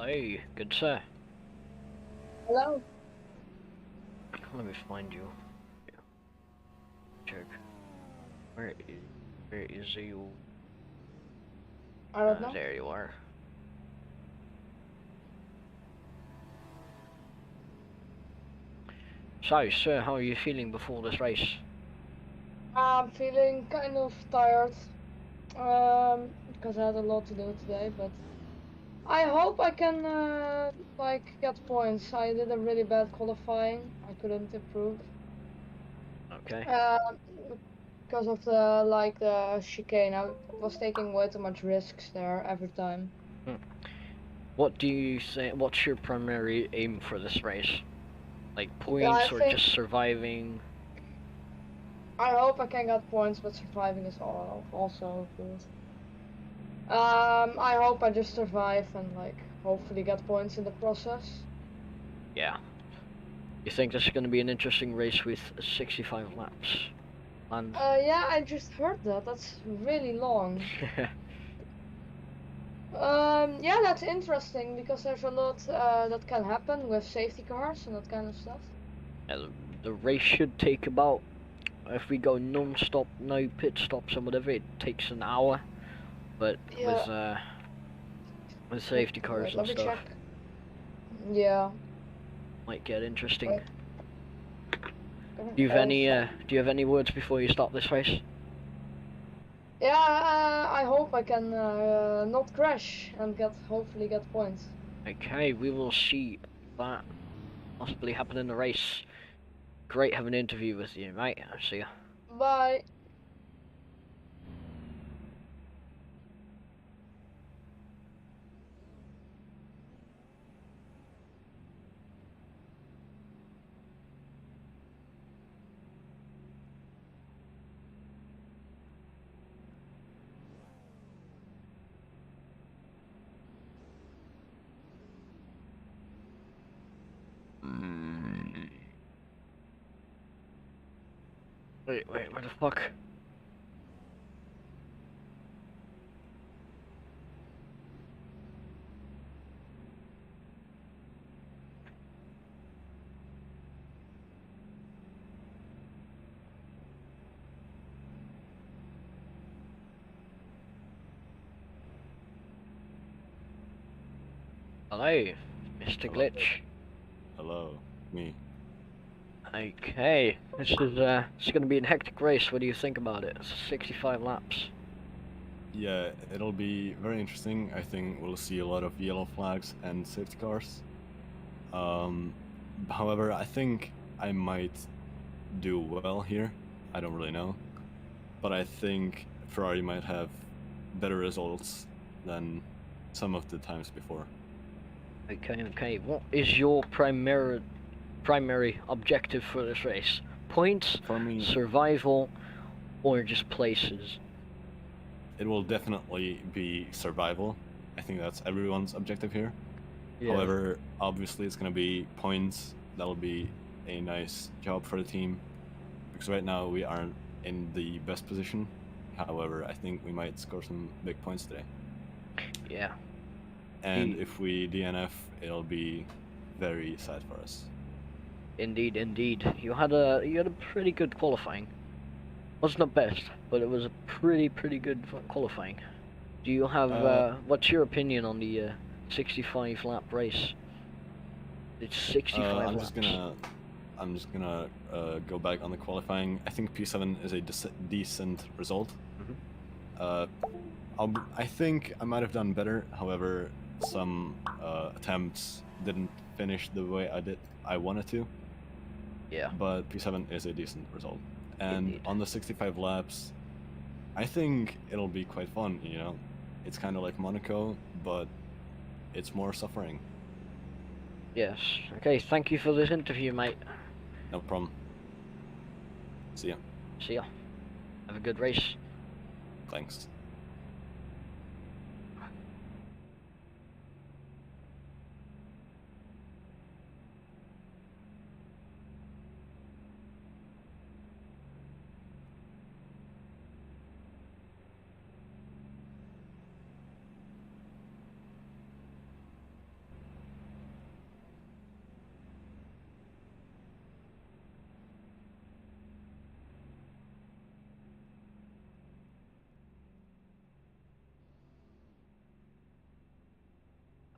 Hello, good sir. Hello? Let me find you. Yeah. Check. Where is you? I don't know. There you are. So, sir, how are you feeling before this race? I'm feeling kind of tired. Because I had a lot to do today, but I hope I can like get points. I did a really bad qualifying. I couldn't improve. Okay. Um, because of the chicane. I was taking way too much risks there every time. Hmm. What do you say? What's your primary aim for this race? Like Yeah, I points or think just surviving? I hope I can get points, but surviving is also good. I hope I just survive and like hopefully get points in the process. Yeah. You think this is going to be an interesting race with 65 laps? And Yeah, I just heard that. That's really long. Yeah, that's interesting because there's a lot that can happen with safety cars and that kind of stuff. yeah, the race should take about, if we go non-stop, no pit stops and whatever, it takes an hour. But Yeah. with safety cars Wait, and let me stuff, check. Yeah. might get interesting. Wait. Do you have any Find. do you have any words before you start this race? Yeah, I hope I can not crash and hopefully get points. Okay, we will see that possibly happen in the race. Great having an interview with you, mate. I'll see ya. Bye. Wait, where the fuck? Hello, Mr. Hello. Glitch. Hello. Me. Okay, this is gonna be a hectic race. What do you think about it? It's 65 laps. Yeah, it'll be very interesting. I think we'll see a lot of yellow flags and safety cars. Um, However, I think I might do well here. I don't really know. But I think Ferrari might have better results than some of the times before. Okay. What is your primary objective for this race? Points, For me, survival, or just places? it will definitely be survival. I think that's everyone's objective here. Yeah. However, obviously it's going to be points. That'll be a nice job for the team. Because right now we aren't in the best position. However, I think we might score some big points today. Yeah. And if we DNF, it'll be very sad for us. Indeed. You had a pretty good qualifying. Was not best, but it was a pretty good qualifying. Do you have what's your opinion on the 65 lap race? It's 65 I'm laps. just gonna go back on the qualifying. I think P7 is a decent result. I think I might have done better. However, some attempts didn't finish the way I wanted to. Yeah. But P7 is a decent result. And Indeed. on the 65 laps, I think it'll be quite fun, you know? It's kind of like Monaco, but it's more suffering. Yes. Okay, thank you for this interview, mate. No problem. See ya. See ya. Have a good race. Thanks.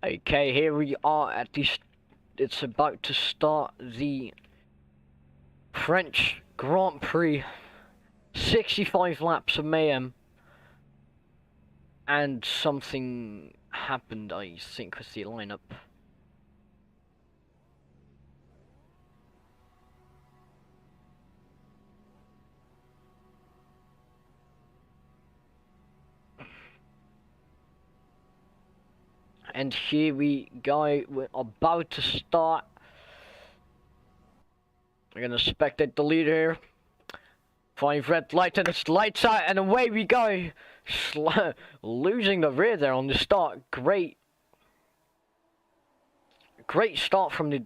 Okay, here we are at the. It's about to start the French Grand Prix. 65 laps of mayhem. And something happened, I think, with the lineup. And here we go, we're about to start. We're gonna spectate the leader here. 5 red light and it's lights out and away we go. Losing the rear there on the start. Great start from the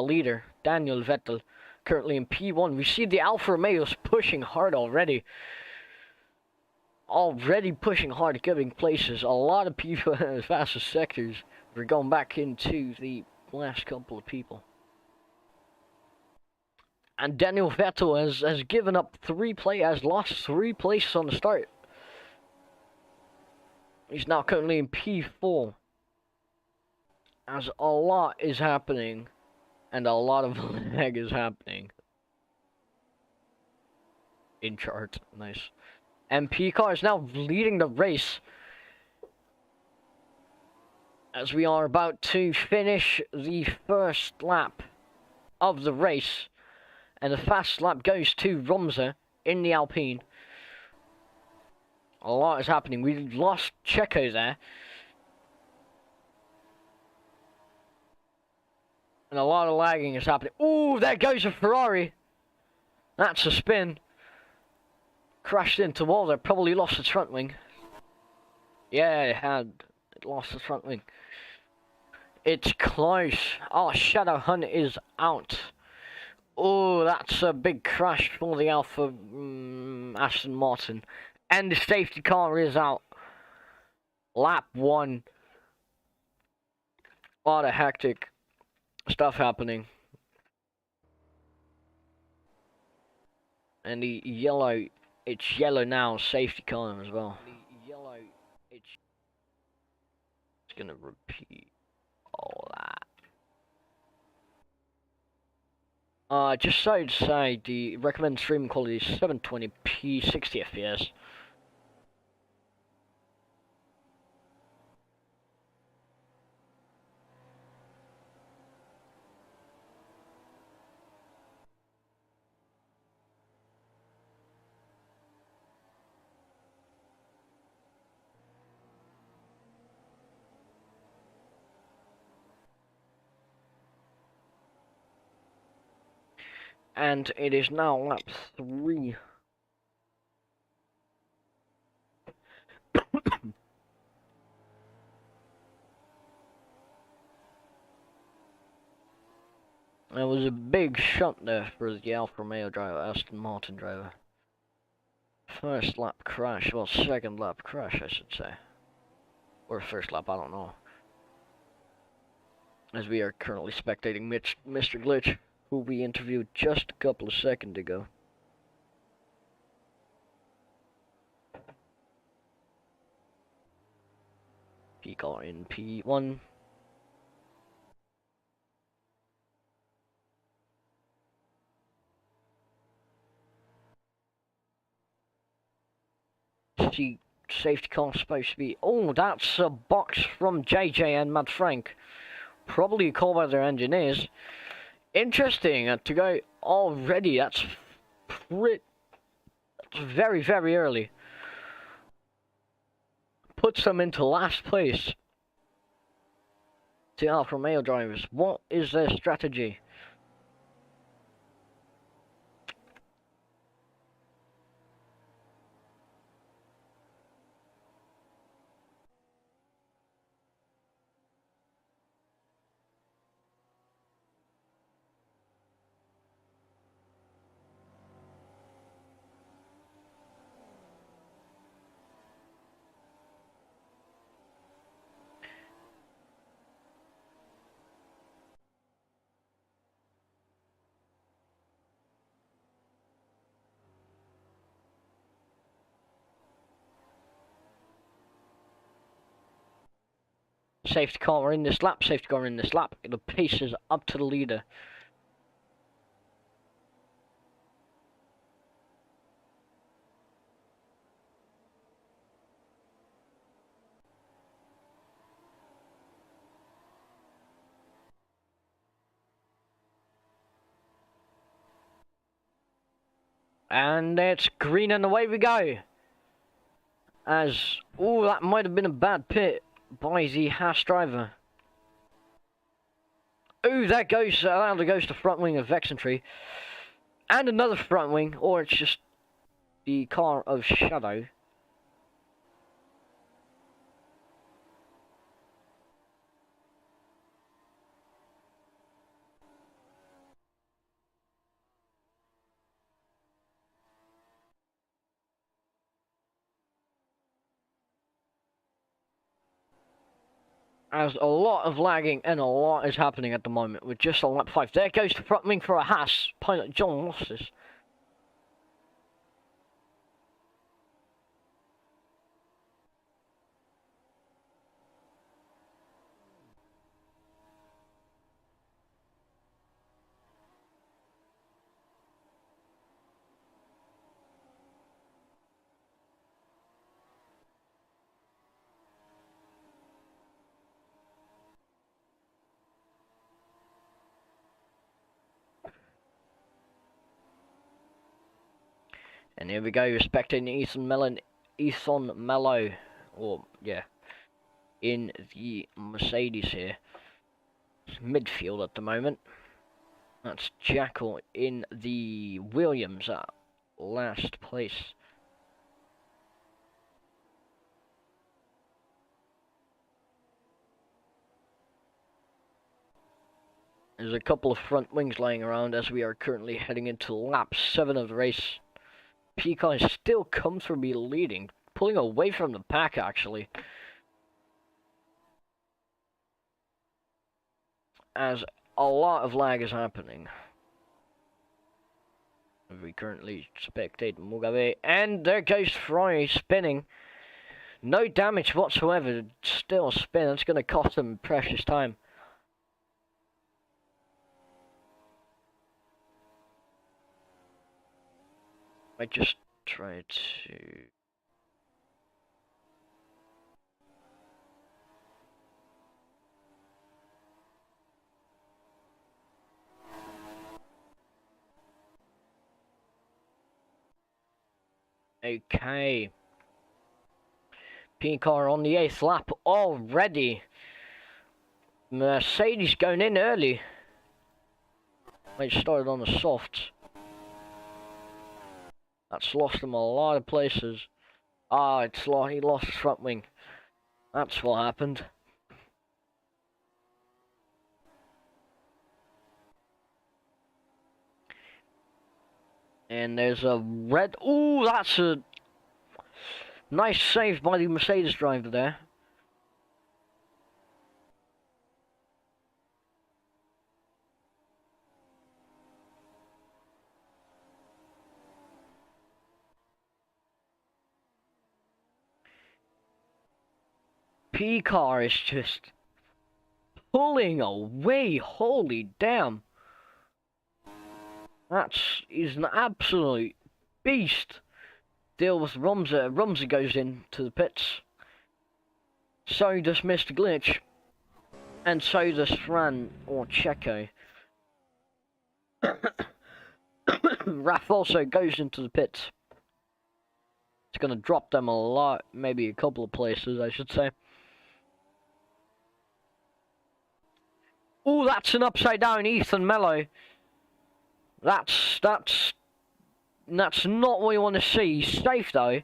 leader, Daniel Vettel, currently in P1. We see the Alfa Romeos pushing hard already. Pushing hard, giving places. A lot of people in the fastest sectors. We're going back into the last couple of people. And Daniel Vettel has given up has lost 3 places on the start. He's now currently in P4. As a lot is happening. And a lot of lag is happening. In chart. Nice. MP car is now leading the race. As we are about to finish the first lap of the race. And the fast lap goes to Romza in the Alpine. A lot is happening. We lost Checo there. And a lot of lagging is happening. Ooh, there goes a Ferrari. That's a spin. Crashed into the wall there. Probably lost its front wing. Yeah, it had. It lost its front wing. It's close. Oh, Shadow Hunt is out. Oh, that's a big crash for the Alfa Aston Martin. And the safety car is out. Lap 1. A lot of hectic stuff happening. And the yellow, it's yellow now, safety car as well. The yellow, it's gonna repeat all that. Just so to say, the recommended streaming quality is 720p, 60 FPS. And it is now lap 3. There was a big shot there for the Alfa Romeo driver, Aston Martin driver. First lap crash, well, second lap crash, I should say. Or first lap, I don't know. As we are currently spectating Mr. Glitch, who we interviewed just a couple of seconds ago. P-car in P1. See, safety car supposed to be... Oh, that's a box from JJ and Mad Frank. Probably a call by their engineers. Interesting to go already. That's very, very early. Puts them into last place. The Alfa Romeo drivers. What is their strategy? Safety car in this lap, safety car in this lap. The pace is up to the leader. And it's green and away we go. As, oh, that might have been a bad pit by the Haas driver. Oh, that goes the front wing of Vexentry. And another front wing, or it's just the car of Shadow. As a lot of lagging and a lot is happening at the moment. We're just on lap 5. There goes the front wing for a Haas. Pilot John Losses. And here we go, respecting Ethan Mello, or yeah, in the Mercedes here. It's midfield at the moment. That's Jackal in the Williams at last place. There's a couple of front wings lying around as we are currently heading into lap 7 of the race. Pecan is still comfortably leading, pulling away from the pack actually. As a lot of lag is happening. We currently spectate Mugabe, and there goes Fry spinning. No damage whatsoever, still spin. It's going to cost him precious time. I just try to... Okay. Pink car on the 8th lap already. Mercedes going in early. They started on the softs. That's lost him a lot of places. Ah, he lost his front wing. That's what happened. And there's a red... Ooh, that's a nice save by the Mercedes driver there. P-Car is just pulling away, holy damn. He's an absolute beast. Deal with Rumza. Rumza goes into the pits. So does Mr. Glitch. And so does Fran or Checo. Raf also goes into the pits. It's going to drop them a lot, maybe a couple of places, I should say. Oh, that's an upside down Ethan Mello. That's not what you want to see. He's safe though.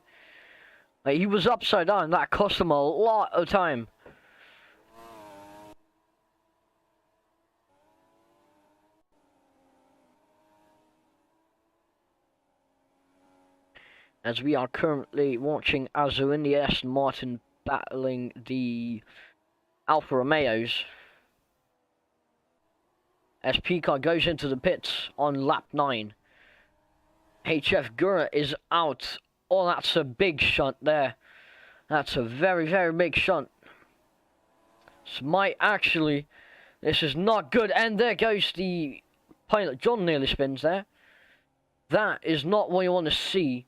Like, he was upside down. That cost him a lot of time. As we are currently watching Azu in the Aston Martin battling the Alfa Romeos. As Picard goes into the pits on lap 9. HF Gura is out. Oh, that's a big shunt there. That's a very, very big shunt. This might actually... This is not good. And there goes the pilot. John nearly spins there. That is not what you want to see.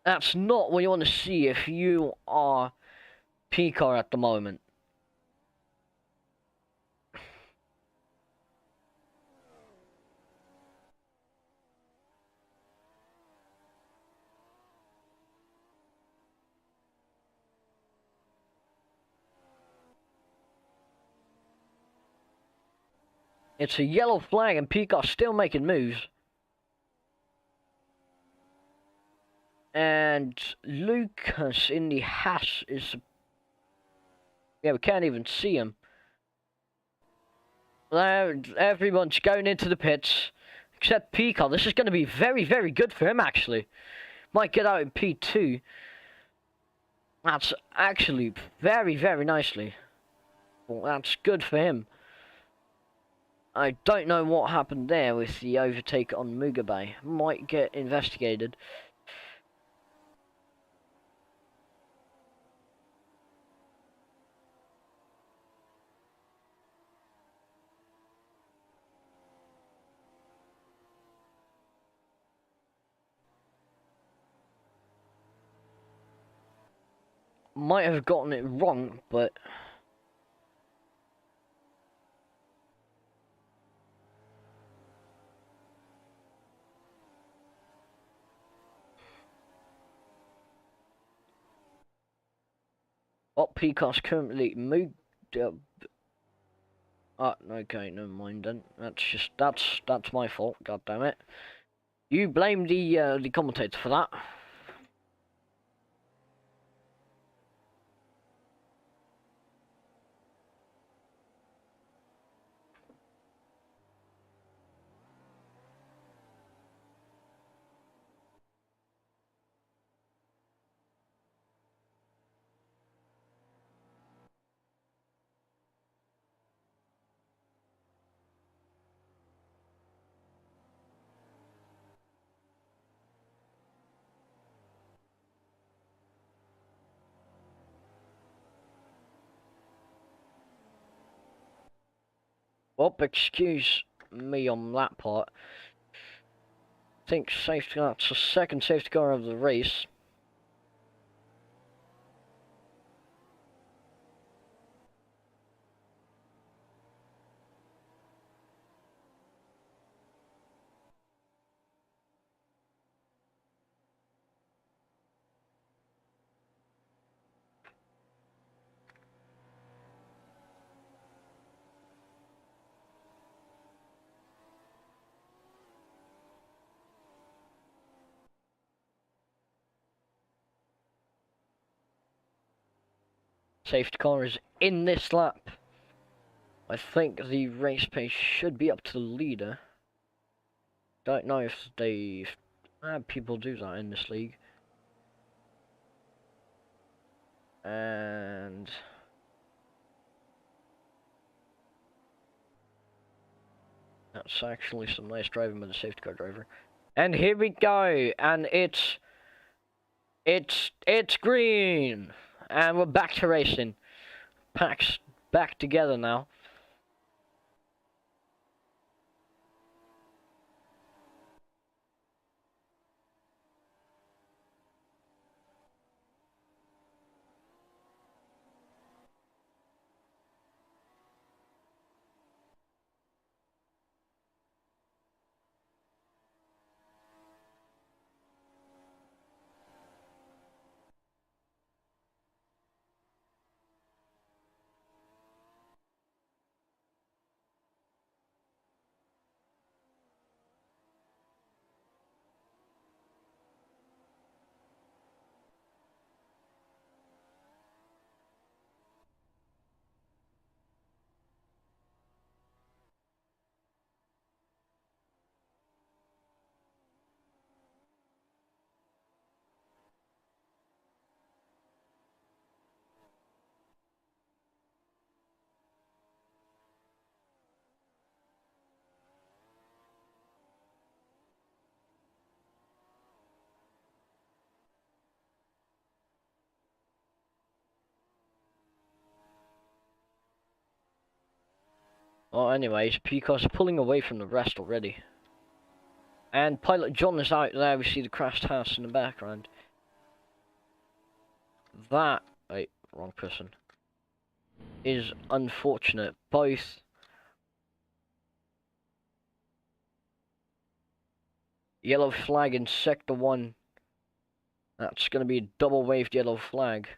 That's not what you want to see if you are P-car at the moment. It's a yellow flag and P-car's still making moves. And Lucas in the hash is... Yeah, we can't even see him. Everyone's going into the pits. Except P-car. This is going to be very, very good for him, actually. Might get out in P2. That's actually very, very nicely. Well, that's good for him. I don't know what happened there with the overtake on Mugabe. Might get investigated. Might have gotten it wrong, but... What P-car's currently moved... okay, never mind then. That's my fault, god damn it. You blame the commentator for that. Well, excuse me on that part. I think safety car, that's the second safety car of the race. Safety car is in this lap. I think the race pace should be up to the leader. Don't know if they people do that in this league. And that's actually some nice driving by the safety car driver. And here we go, and it's green, and we're back to racing. Packs back together now. Well, anyways, Picard's pulling away from the rest already. And Pilot John is out there. We see the crashed house in the background. That... Wait, wrong person. Is unfortunate. Both... Yellow flag in Sector 1. That's going to be a double-waved yellow flag.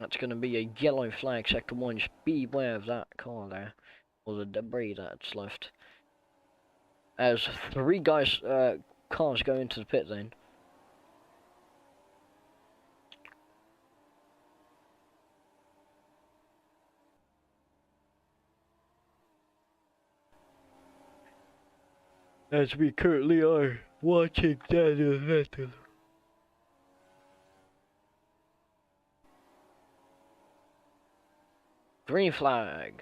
That's going to be a yellow flag, Sector 1. Just beware of that car there. Or the debris that's left. As 3 guys, cars go into the pit lane. As we currently are watching Daniel Vettel. Green flag.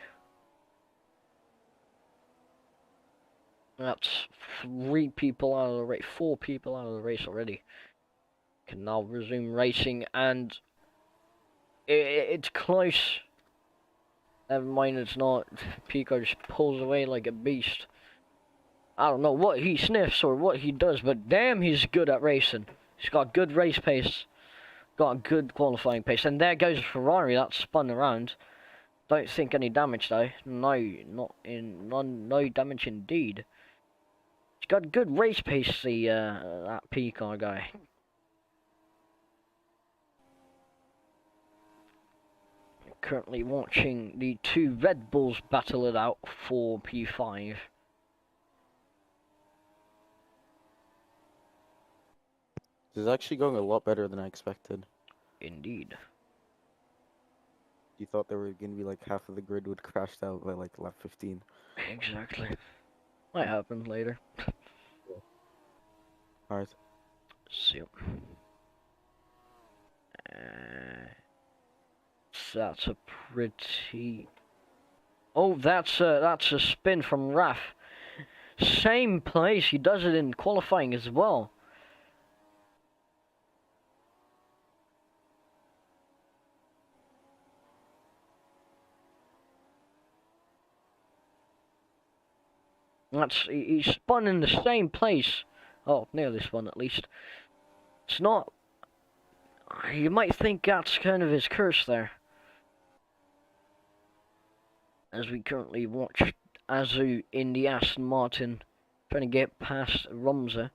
That's 3 people out of the race, 4 people out of the race already. Can now resume racing, and it's close. Never mind, it's not. Pico just pulls away like a beast. I don't know what he sniffs or what he does, but damn, he's good at racing. He's got good race pace, got a good qualifying pace, and there goes a Ferrari that spun around. Don't think any damage though. No, no damage indeed. He's got good race pace, that Pico guy. Currently watching the 2 Red Bulls battle it out for P5. This is actually going a lot better than I expected. Indeed. You thought there were going to be like half of the grid would crash out by like lap 15. Exactly. Might happen later. Alright. See you. That's a pretty... Oh, that's a spin from Raf. Same place, he does it in qualifying as well. He spun in the same place. Oh, nearly spun at least. It's not... You might think that's kind of his curse there. As we currently watch Azu in the Aston Martin trying to get past Rumza.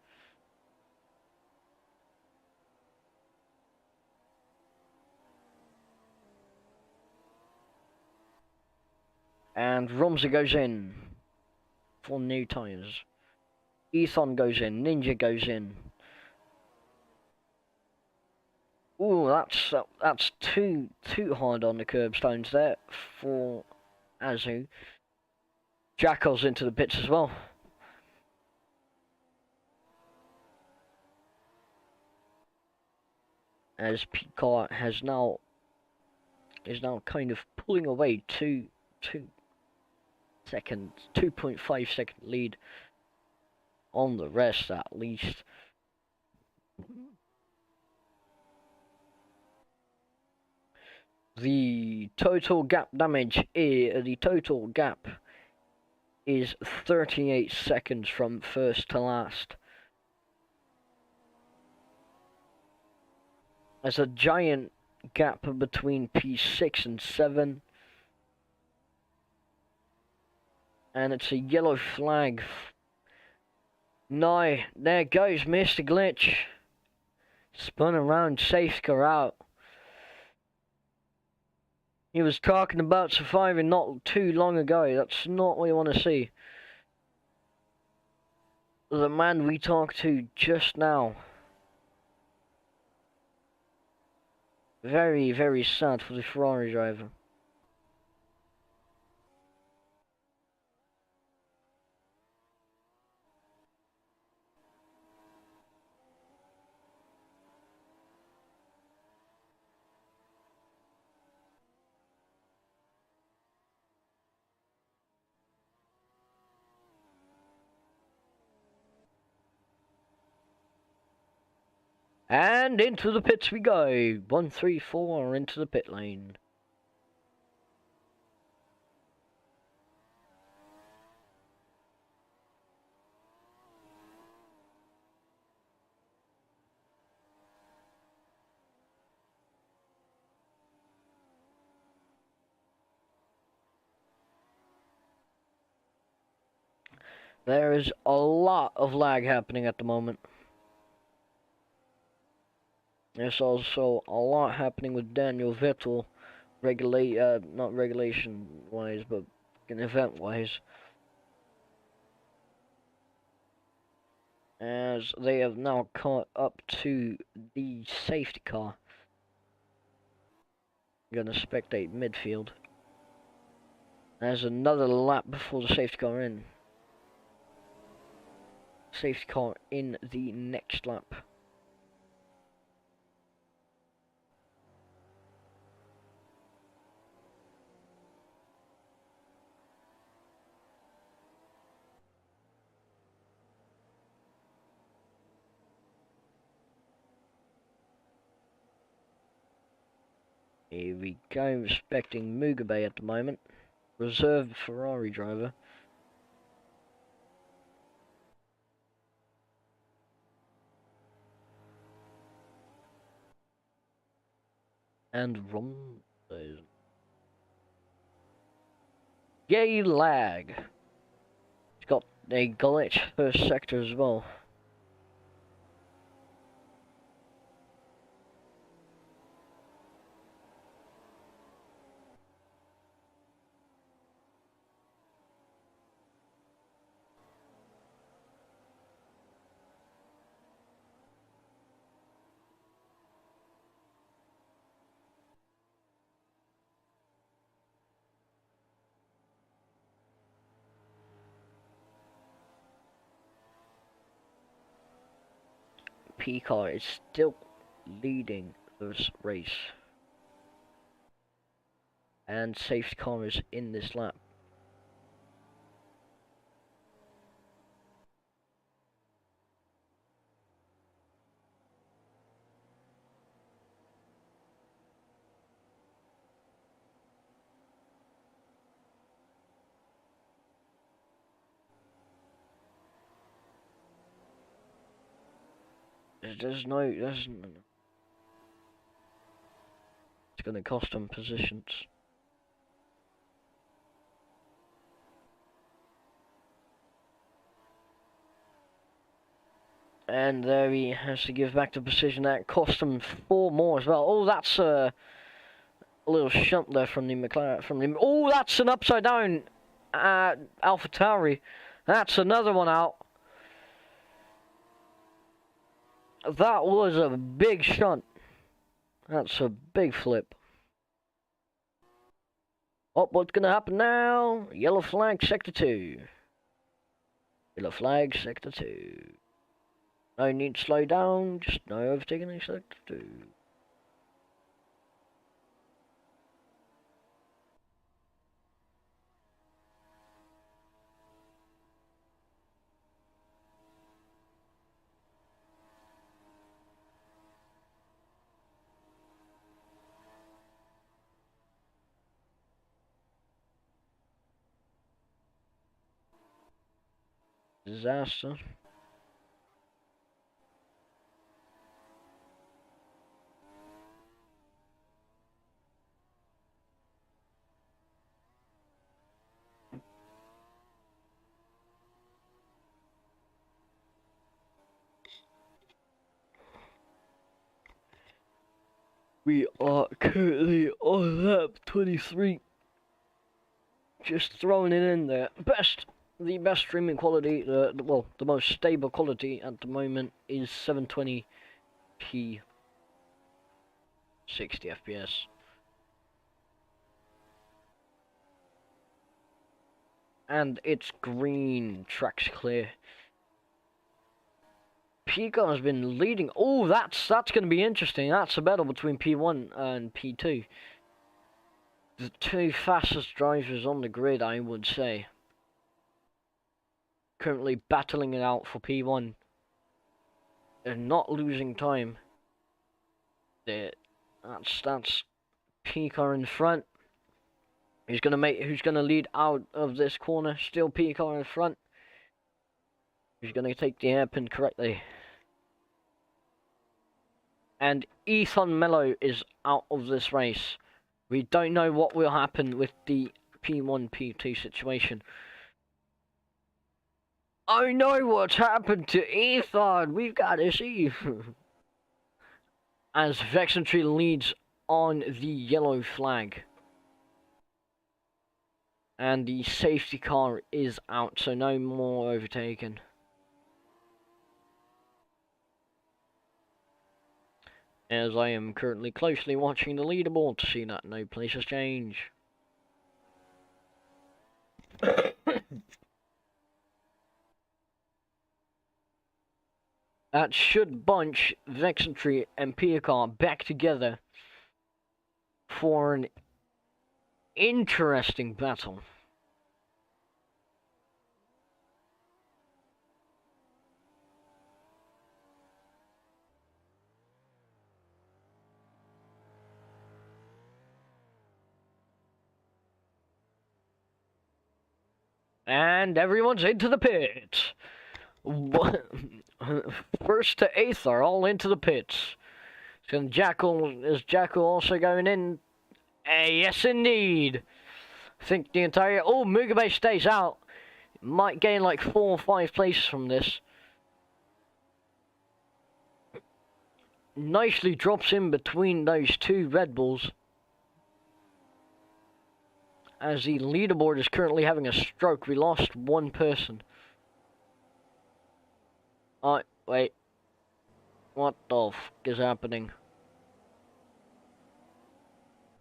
And Rumza goes in for new tyres. Ethan goes in, Ninja goes in. Ooh, that's too hard on the curbstones there for Azu. Jackal's into the pits as well. As Picard is now kind of pulling away 2 seconds, 2.5 second lead on the rest at least. The total gap is 38 seconds from first to last. There's a giant gap between P6 and 7. And it's a yellow flag. No, there goes Mr. Glitch. Spun around, safety car out. He was talking about surviving not too long ago. That's not what you want to see. The man we talked to just now. Very, very sad for the Ferrari driver. And into the pits we go. 1, 3, 4 into the pit lane. There is a lot of lag happening at the moment. There's also a lot happening with Daniel Vettel, not regulation-wise, but event-wise. As they have now caught up to the safety car. Gonna spectate midfield. There's another lap before the safety car in. Safety car in the next lap. Here we go, inspecting Mugabe at the moment. Reserved Ferrari driver. And Ron... Yay, lag! It's got a glitch first sector as well. P car is still leading this race. And safety car is in this lap. There's no... It's gonna cost them positions. And there he has to give back the position. That cost him 4 more as well. Oh, that's a little shunt there from the McLaren. Oh, that's an upside down AlphaTauri. That's another one out. That was a big shunt. That's a big flip. Oh, what's gonna happen now? Yellow flag, sector 2. Yellow flag, sector 2. No need to slow down, just no overtaking in sector 2. Disaster. We are currently on lap 23. Just throwing it in there. The best streaming quality, well, the most stable quality at the moment is 720p, 60 FPS. And it's green, track's clear. Pico has been leading. Oh, that's going to be interesting. That's a battle between P1 and P2. The 2 fastest drivers on the grid, I would say. Currently battling it out for P1. They're not losing time. There. That's Picard in front. Who's gonna lead out of this corner? Still Picard in front. Who's gonna take the hairpin correctly? And Ethan Mello is out of this race. We don't know what will happen with the P1, P2 situation. Oh no, what's happened to Ethan? We've got to see. As Vexentry leads on the yellow flag. And the safety car is out, so no more overtaken. As I am currently closely watching the leaderboard to see that no places change. That should bunch Vexentry and Piacar back together for an interesting battle. And everyone's into the pits. First to eighth are all into the pits. So is Jackal also going in? Yes, indeed. I think the entire... Oh, Mugabe stays out. Might gain like 4 or 5 places from this. Nicely drops in between those 2 Red Bulls. As the leaderboard is currently having a stroke. We lost 1 person. Wait. What the f*** is happening?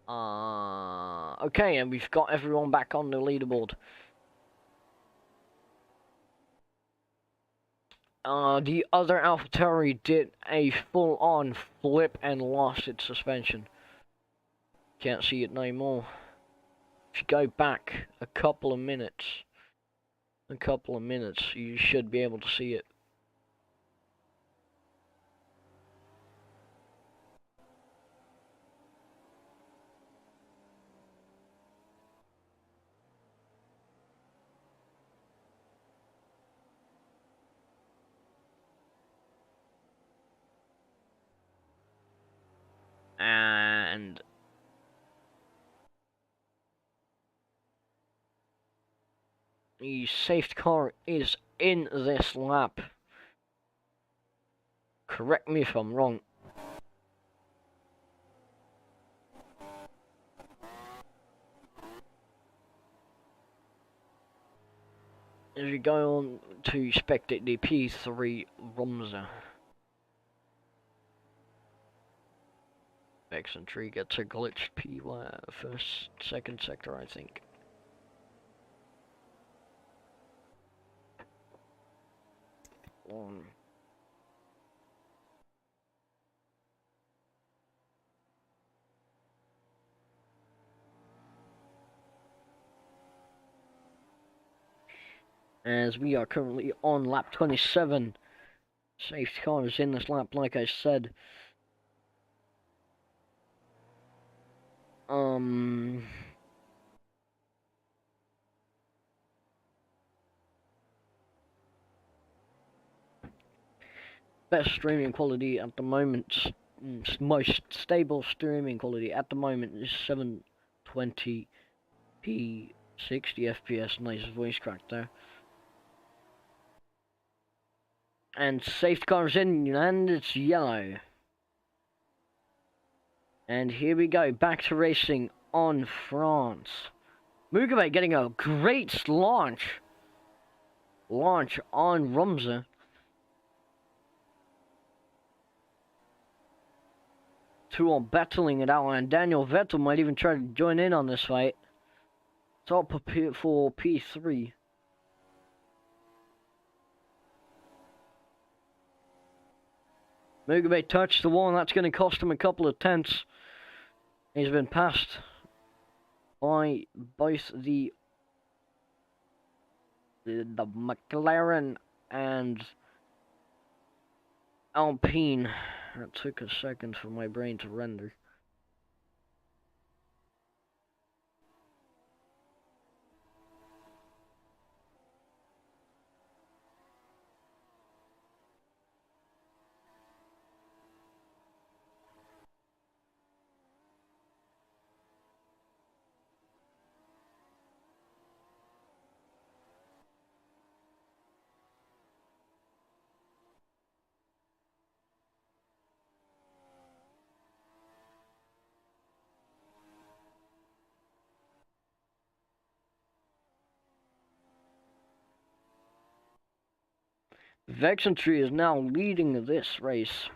Okay, and we've got everyone back on the leaderboard. The other AlphaTauri did a full-on flip and lost its suspension. Can't see it no more. If you go back a couple of minutes, you should be able to see it. And the safety car is in this lap. Correct me if I'm wrong. As we go on to spectate the P3 Rumza. Vexentry gets a glitched P1 second sector, I think. As we are currently on lap 27. Safety car is in this lap, like I said. Best streaming quality at the moment, most stable streaming quality at the moment is 720p 60 FPS. Nice voice crack there. And safety car's in and it's yellow. And here we go, back to racing on France. Mugabe getting a great launch on Rumza. Two are battling it out, and Daniel Vettel might even try to join in on this fight. Top for P3. Mugabe touched the wall, and that's going to cost him a couple of tenths. He's been passed by both the McLaren and Alpine. That took a second for my brain to render. Vexentry is now leading this race.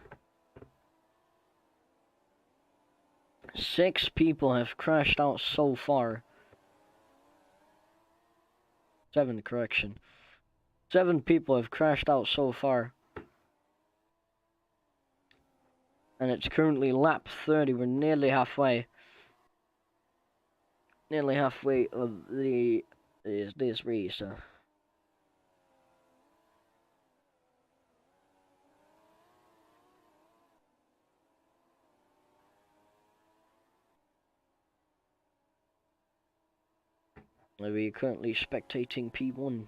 6 people have crashed out so far. 7, correction. 7 people have crashed out so far. And it's currently lap 30. We're nearly halfway. Nearly halfway of this race. We're currently spectating P1.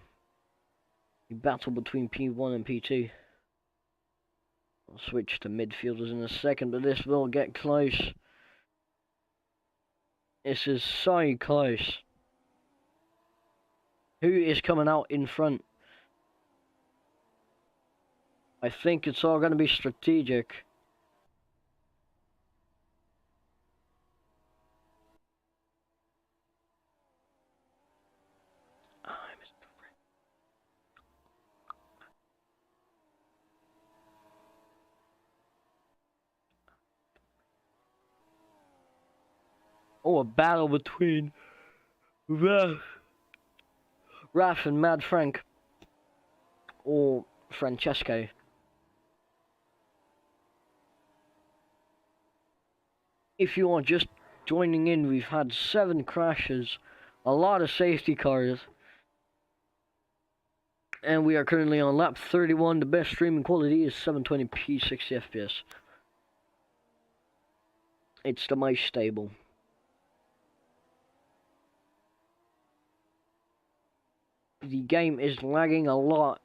The battle between P1 and P2. I'll switch to midfielders in a second, but this will get close. This is so close. Who is coming out in front? I think it's all going to be strategic. Oh, a battle between Raph and Mad Frank. Or Francesco. If you are just joining in, we've had 7 crashes, a lot of safety cars, and we are currently on lap 31. The best streaming quality is 720p 60 FPS. It's the most stable. The game is lagging a lot,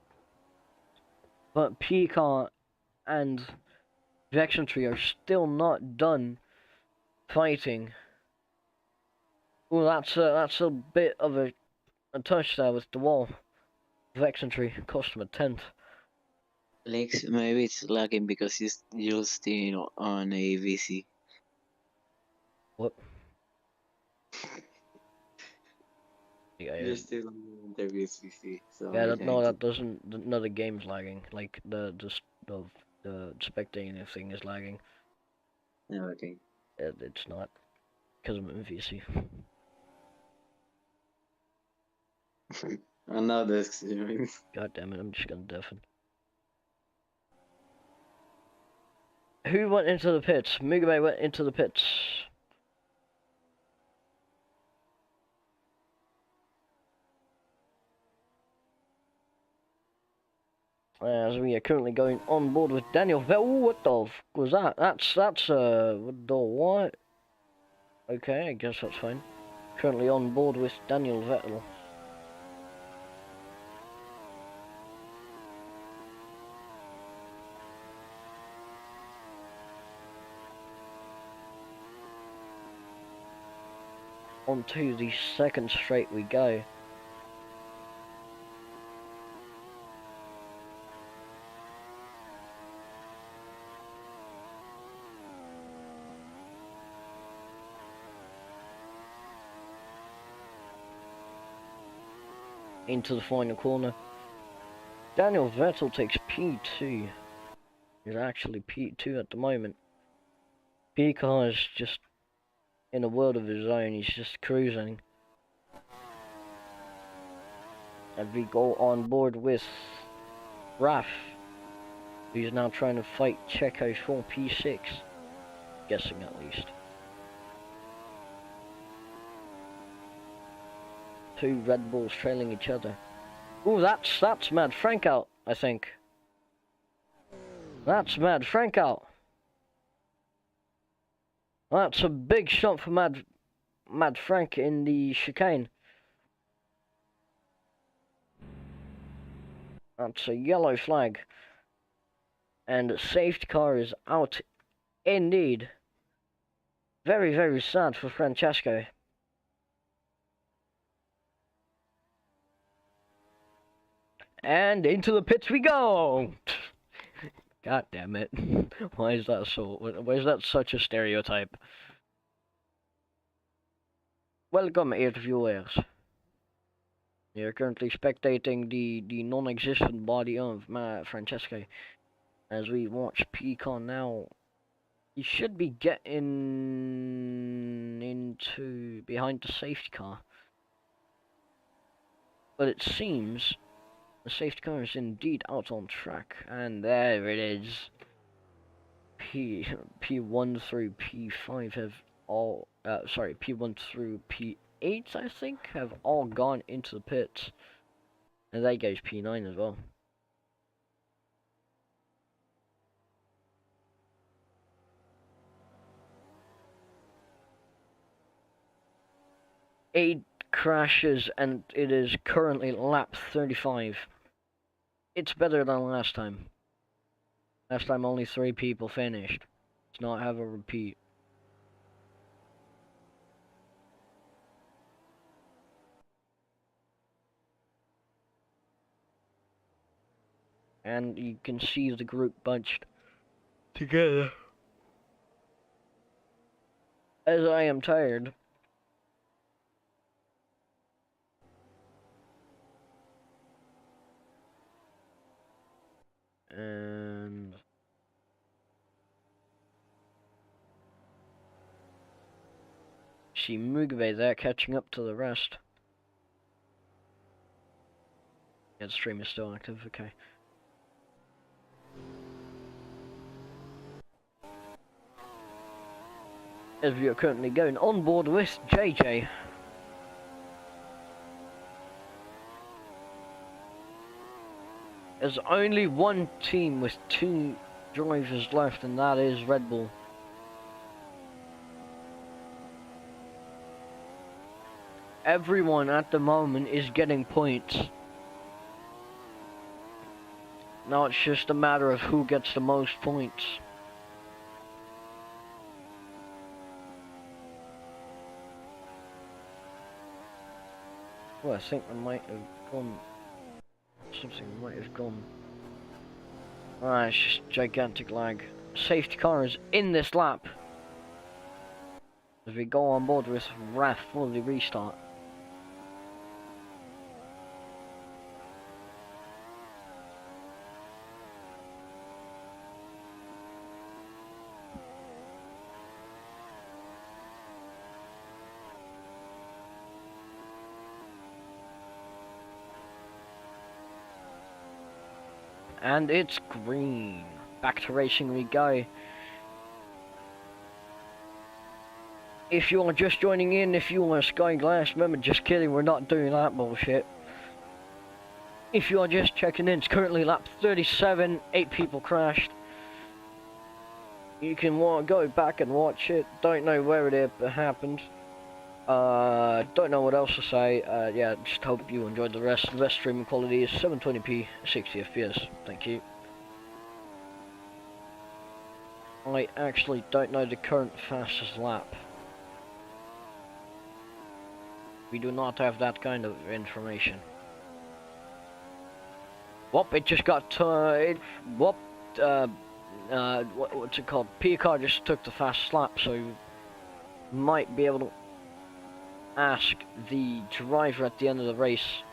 but Pika and Vexentry are still not done fighting. Oh, that's a bit of a touch there with the wall. Vexentry cost him a 10th. Alex, maybe it's lagging because you're still on a VC. What? Yeah, You're still on the VC, so yeah, I no, think that doesn't. No, the game's lagging. Like the spectating thing is lagging. no, okay. It's not, because I'm in VC. Another experience. God damn it! I'm just gonna deafen. Who went into the pits? Mugabe went into the pits. As we are currently going on board with Daniel Vettel. What the f was that? That's what the what? Okay, I guess that's fine. Currently on board with Daniel Vettel. Onto the second straight we go. Into the final corner. Daniel Vettel takes P2. He's actually P2 at the moment. Pika is just in a world of his own. He's just cruising. And we go on board with Raf, who's now trying to fight Checo for P6. Guessing at least. 2 Red Bulls trailing each other. Ooh, that's Mad Frank out, I think. That's Mad Frank out. That's a big shot for Mad Frank in the chicane. That's a yellow flag. And the safety car is out indeed. Very, very sad for Francesco. And into the pits we go! God damn it. Why is that such a stereotype? Welcome, air viewers. You're currently spectating the non-existent body of Francesco as we watch Pecan now. He should be getting into behind the safety car, but it seems the safety car is indeed out on track, and there it is. P1 through P5 have all P1 through P8 I think have all gone into the pits, and there goes P9 as well. Eight crashes, and it is currently lap 35. It's better than last time. Last time only 3 people finished. Let's not have a repeat. And you can see the group bunched together. As I am tired. And see Mugabe there catching up to the rest. Yeah, the stream is still active, okay. As we are currently going on board with JJ. There's only one team with 2 drivers left, and that is Red Bull. Everyone at the moment is getting points. Now it's just a matter of who gets the most points. Well, I think I might have gone. Something might have gone. Alright, it's just gigantic lag. Safety car is in this lap. As we go on board with RAF for the restart. And it's green. Back to racing we go. If you are just joining in, if you are Sky Glass, remember, just kidding, we're not doing that bullshit. If you are just checking in, it's currently lap 37, 8 people crashed. You can go back and watch it, don't know where it happened. Don't know what else to say. Yeah, just hope you enjoyed the rest. The best streaming quality is 720p, 60 FPS. Thank you. I actually don't know the current fastest lap. We do not have that kind of information. Whoop, it just got, what's it called? P-Car just took the fast lap, so might be able to ask the driver at the end of the race.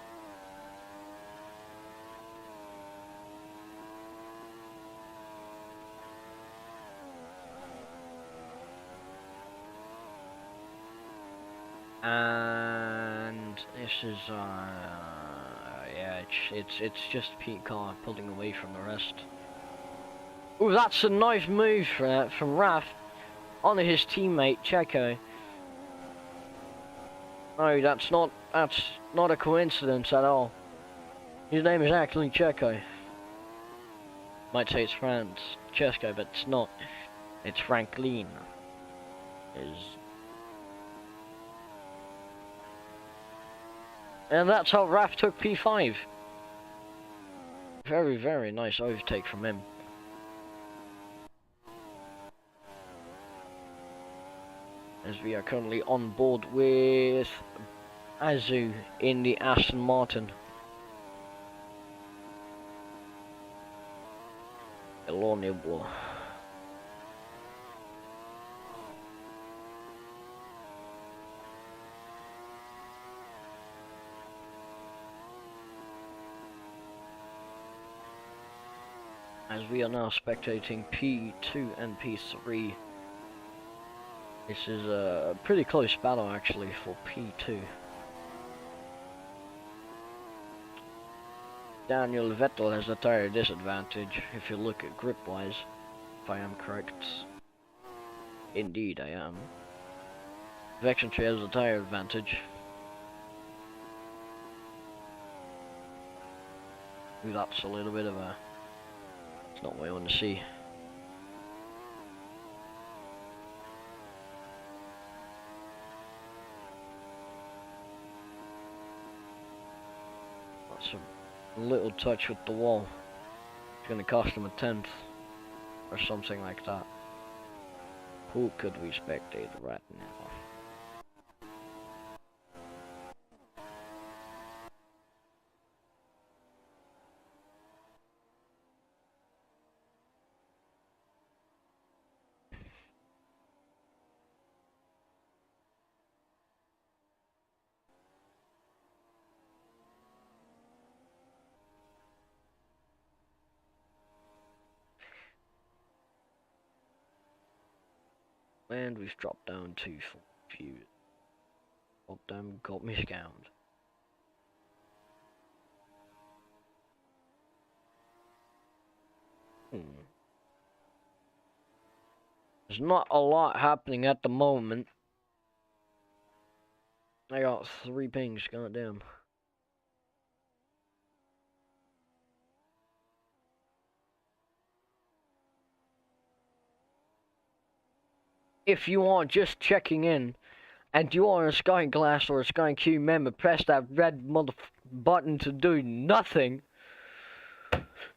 And this is yeah, it's just Pete Car pulling away from the rest. Oh, that's a nice move from Raf on his teammate Checo. No, that's not a coincidence at all. His name is actually Checo. Might say it's Francesco, but it's not. It's Franklin. is. And that's how Raph took P5. Very, very nice overtake from him. As we are currently on board with Azu in the Aston Martin. Eloniblo. As we are now spectating P2 and P3. This is a pretty close battle actually for P2. Daniel Vettel has a tire disadvantage if you look at grip wise, if I am correct. Indeed I am. Vexentry has a tire advantage. Ooh, that's a little bit of a... It's not what I want to see. That's a little touch with the wall. It's going to cost him a 10th or something like that. Who could we spectate right now? And we've dropped down to 4 views. God damn, got me scammed. There's not a lot happening at the moment. I got 3 pings, goddamn. If you are just checking in, and you are a Sky Glass or a Sky Q member, press that red button to do nothing.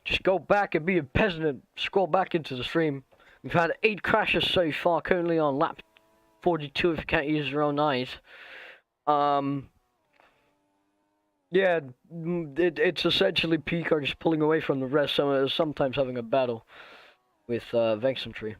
Just go back and be a peasant and scroll back into the stream. We've had 8 crashes so far, currently on lap 42 if you can't use your own eyes. Yeah, it's essentially P-Car just pulling away from the rest, sometimes having a battle with Vexentry.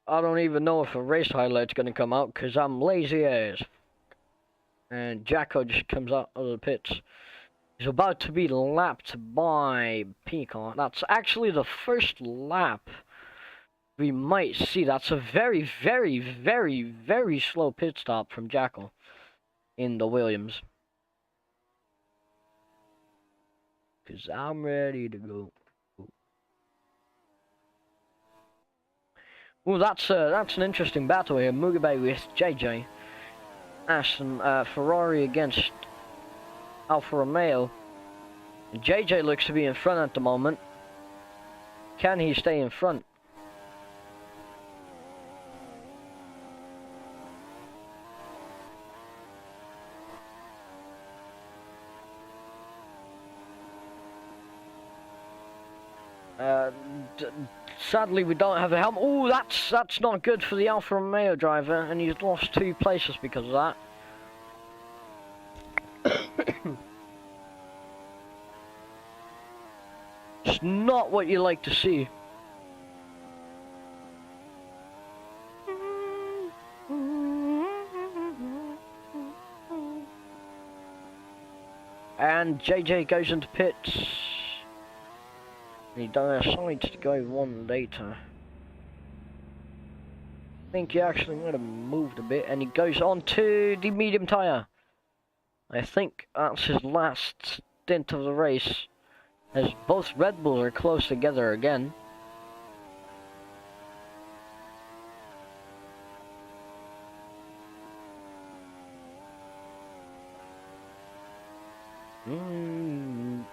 I don't even know if a race highlight's gonna come out, because I'm lazy as. And Jacko just comes out of the pits. He's about to be lapped by P-Car. That's actually the first lap we might see. That's a very, very, very, very slow pit stop from Jacko in the Williams. Because I'm ready to go. Well, that's an interesting battle here. Mugabe with JJ. Aston Ferrari against Alfa Romeo. JJ looks to be in front at the moment. Can he stay in front? Sadly, we don't have a helmet. Oh, that's not good for the Alfa Romeo driver, and he's lost 2 places because of that. It's not what you like to see. And JJ goes into pits. He decides to go 1 later. I think he actually might have moved a bit, and he goes on to the medium tyre. I think that's his last stint of the race, as both Red Bulls are close together again. Mm.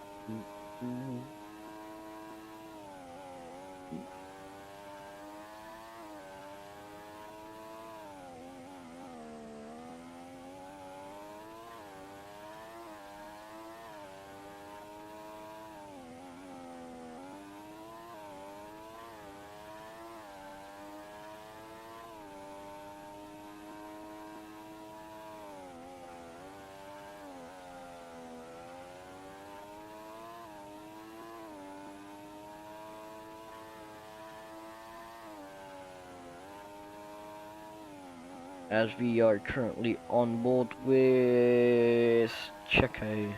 As we are currently on board with Checo.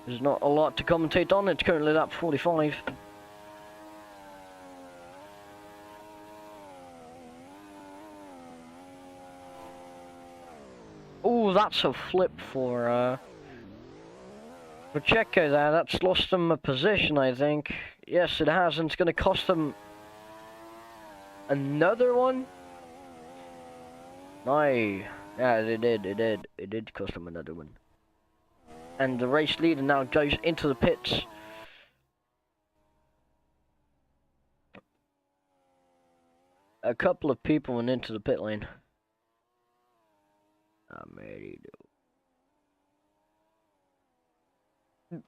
There's not a lot to commentate on, it's currently lap 45. Oh, that's a flip for Checo there. That's lost him a position, I think. Yes, it has, and it's going to cost him another one. No, yeah, it did cost him another one. And the race leader now goes into the pits. A couple of people went into the pit lane. I'm ready to...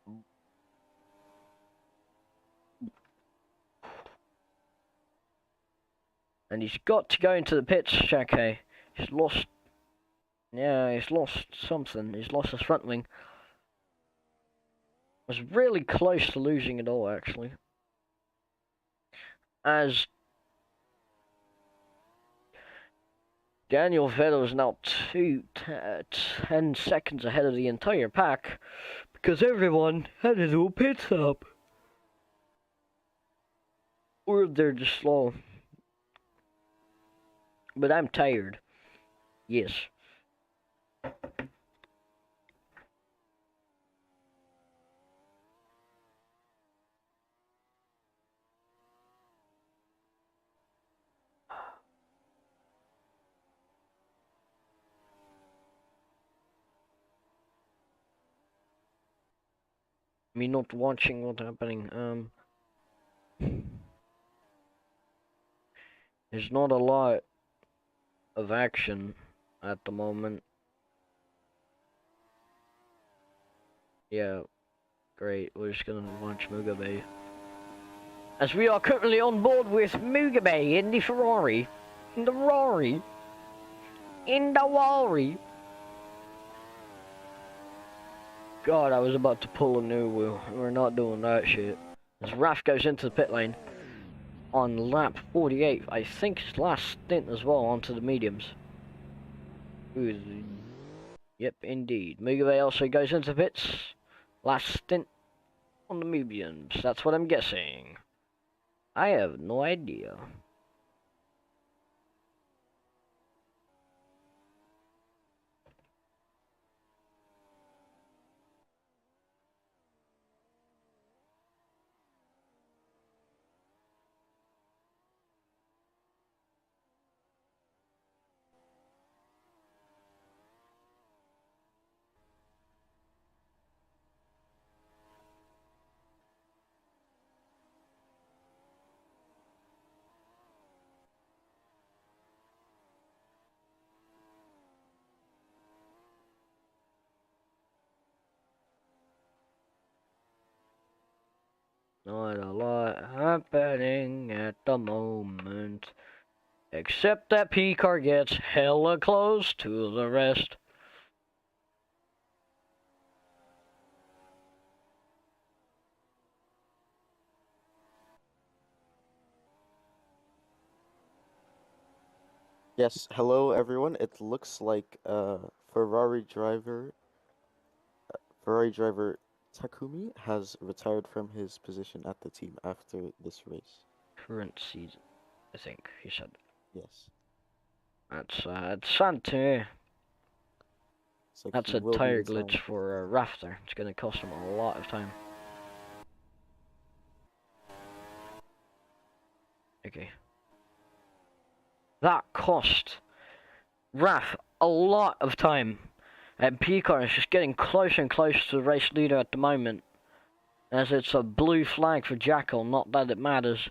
And he's got to go into the pits, Shake. He's lost... Yeah, he's lost something. He's lost his front wing. Was really close to losing it all, actually. As Daniel Vettel is now 10 seconds ahead of the entire pack because everyone had his own pit stop. Or they're just slow. But I'm tired. Yes. Me not watching what's happening. There's not a lot of action at the moment. Yeah, great. We're just gonna watch Mugabe. As we are currently on board with Mugabe in the Ferrari. In the Rory. In the Wari. God, I was about to pull a new wheel. We're not doing that shit. As Raf goes into the pit lane on lap 48, I think his last stint as well onto the mediums. Yep, indeed. Mugabe also goes into pits. Last stint on the mediums. That's what I'm guessing. I have no idea. Not a lot happening at the moment. Except that P-car gets hella close to the rest. Yes, hello everyone. It looks like Ferrari driver Takumi has retired from his position at the team after this race. Current season, I think he said. Yes. That's sad to me. It's like That's he a will be tire retiring. glitch for a Rafter. It's gonna cost him a lot of time. Okay. That cost Raf a lot of time And Picard is just getting closer and closer to the race leader at the moment. As it's a blue flag for Jackal, not that it matters.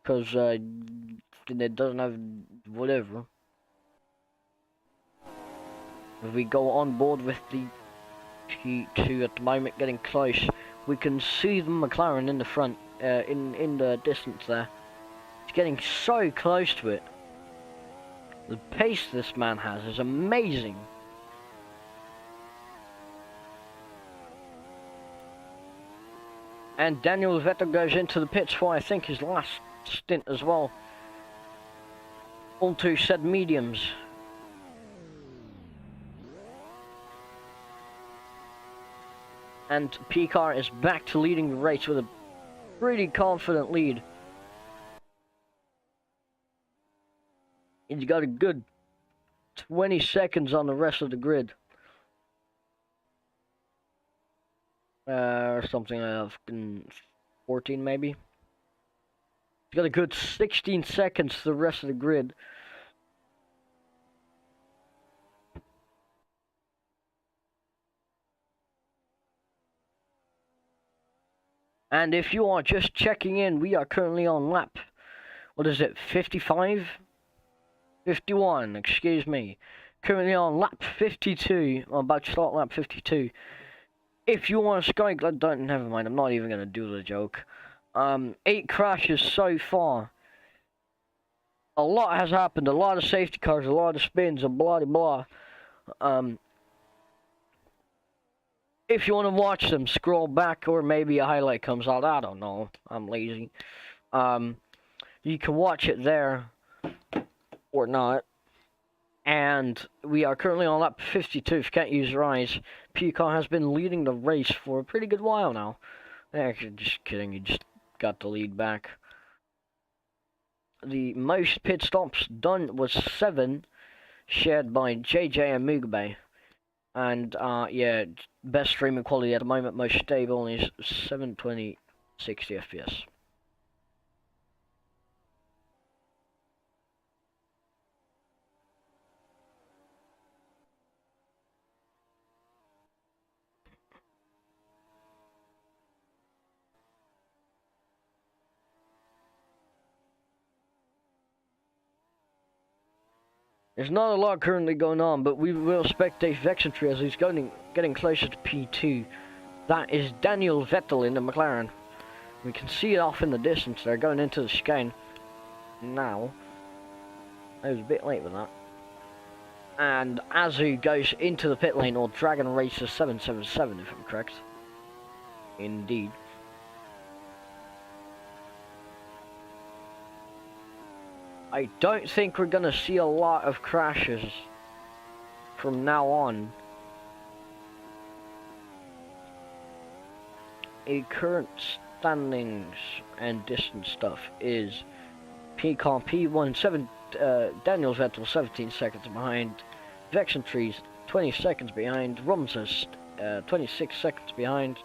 Because it doesn't have whatever. If we go on board with the P2 at the moment, getting close, we can see the McLaren in the front, in the distance there. It's getting so close to it. The pace this man has is amazing. And Daniel Vettel goes into the pits for, I think, his last stint as well. Onto said mediums. And Picard is back to leading the race with a pretty confident lead. He's got a good 20 seconds on the rest of the grid. Or something like that, 14 maybe. He's got a good 16 seconds to the rest of the grid. And if you are just checking in, we are currently on lap, what is it, 55? 51, excuse me. Currently on lap 52, I'm about to start lap 52. If you want to Sky, don't, never mind, I'm not even going to do the joke. 8 crashes so far. A lot has happened, a lot of safety cars, a lot of spins, and blah blah blah. If you want to watch them, scroll back, or maybe a highlight comes out, I don't know, I'm lazy. You can watch it there, or not. And we are currently on lap 52, if you can't use your eyes. Picard has been leading the race for a pretty good while now. Actually, just kidding, he just got the lead back. The most pit stops done was 7, shared by JJ and Mugabe. And, yeah, best streaming quality at the moment, most stable, is 720, 60 FPS. There's not a lot currently going on, but we will spectate Vexentry as he's getting closer to P2. That is Daniel Vettel in the McLaren. We can see it off in the distance. They're going into the chicane now. I was a bit late with that. And Azu goes into the pit lane, or Dragon Racer 777 if I'm correct. Indeed. I don't think we're gonna see a lot of crashes from now on. A current standings and distance stuff is Picard P1 Daniel Vettel 17 seconds behind, Vexentries 20 seconds behind, Rumses 26 seconds behind,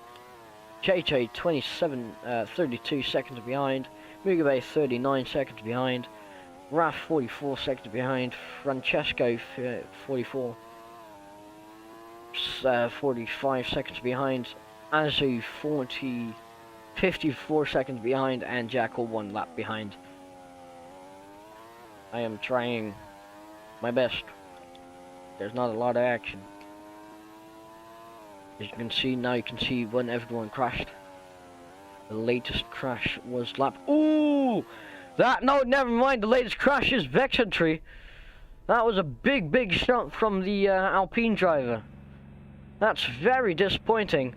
JJ 32 seconds behind, Mugabe 39 seconds behind, Raf 44 seconds behind, Francesco 45 seconds behind, Azu 54 seconds behind, and Jackal 1 lap behind. I am trying my best. There's not a lot of action. As you can see now, you can see when everyone crashed. The latest crash was lap. Ooh! No, never mind. The latest crash is Vexentry. That was a big shot from the Alpine driver. That's very disappointing.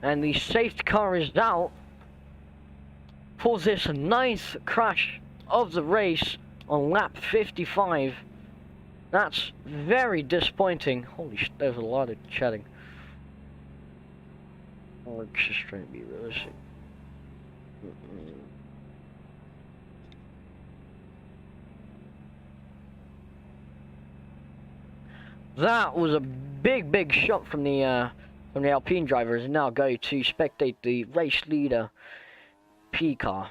And the safety car is out for this 9th crash of the race on lap 55. That's very disappointing. Holy shit, there's a lot of chatting. I'm just trying to be realistic. That was a big shot from the Alpine drivers. And now go to spectate the race leader, P car.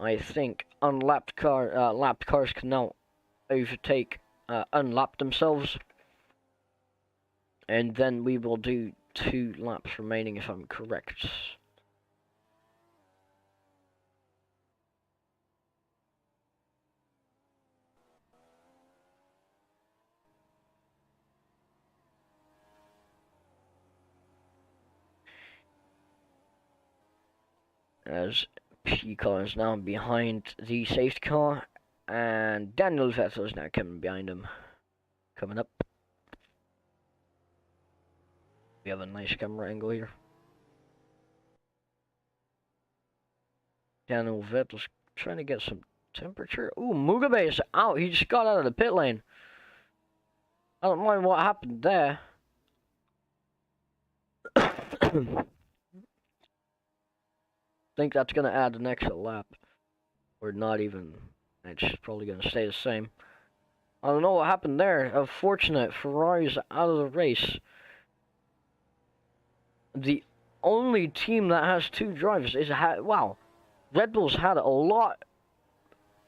I think lapped cars can now overtake, unlap themselves, and then we will do 2 laps remaining if I'm correct. As P car is now behind the safety car, and Daniel Vettel is now coming behind him. Coming up. We have a nice camera angle here. Daniel Vettel's trying to get some temperature. Ooh, Mugabe is out. He just got out of the pit lane. I don't mind what happened there. Think that's gonna add an extra lap, or not even. It's probably gonna stay the same. I don't know what happened there. Unfortunate. Ferrari's out of the race. The only team that has 2 drivers is wow. Red Bull's had a lot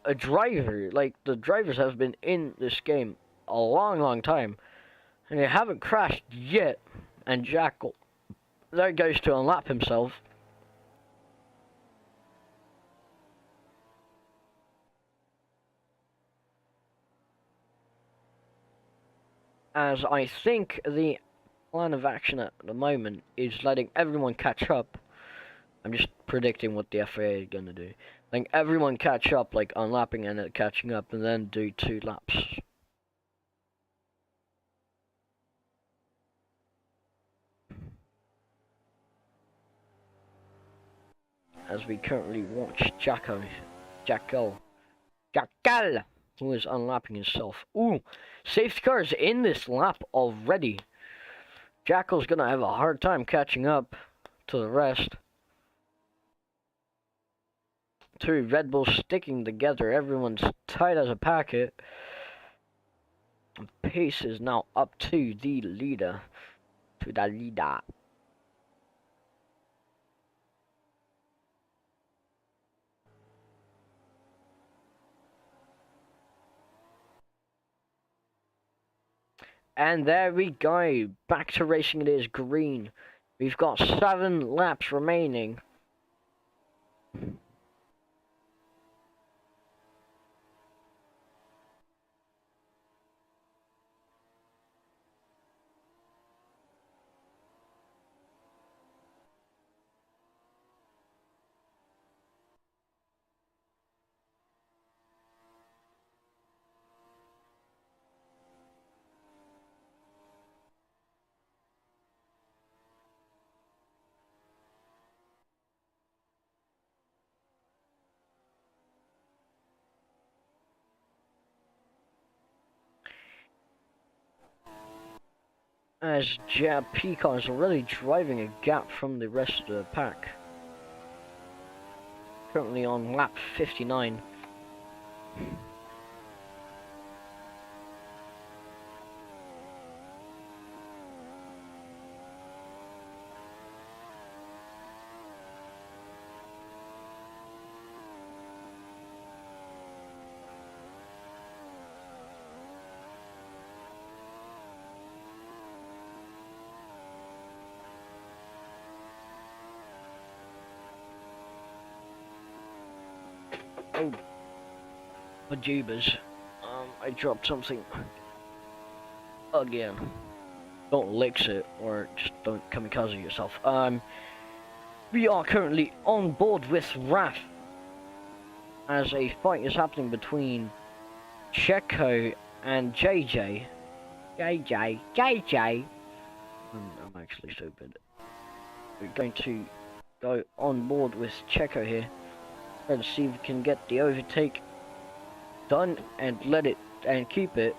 of drivers. Like, the drivers have been in this game a long time, and they haven't crashed yet. And Jackal, there goes to unlap himself. As I think the plan of action at the moment is letting everyone catch up. I'm just predicting what the FIA is going to do. Letting everyone catch up, like unlapping and then catching up, and then do 2 laps. As we currently watch Jackal, who is unlapping himself. Ooh, safety car is in this lap already. Jackal's gonna have a hard time catching up to the rest. 2 Red Bulls sticking together. Everyone's tight as a packet. Pace is now up to the leader. And there we go. Back to racing it is green. We've got 7 laps remaining. As Picon is already driving a gap from the rest of the pack. Currently on lap 59. Oh, Majubas. I dropped something again. Don't licks it, or just don't kamikaze yourself. We are currently on board with Raf, as a fight is happening between Checo and JJ. JJ. I'm actually stupid. We're going to go on board with Checo here. Let's see if we can get the overtake done and let it and keep it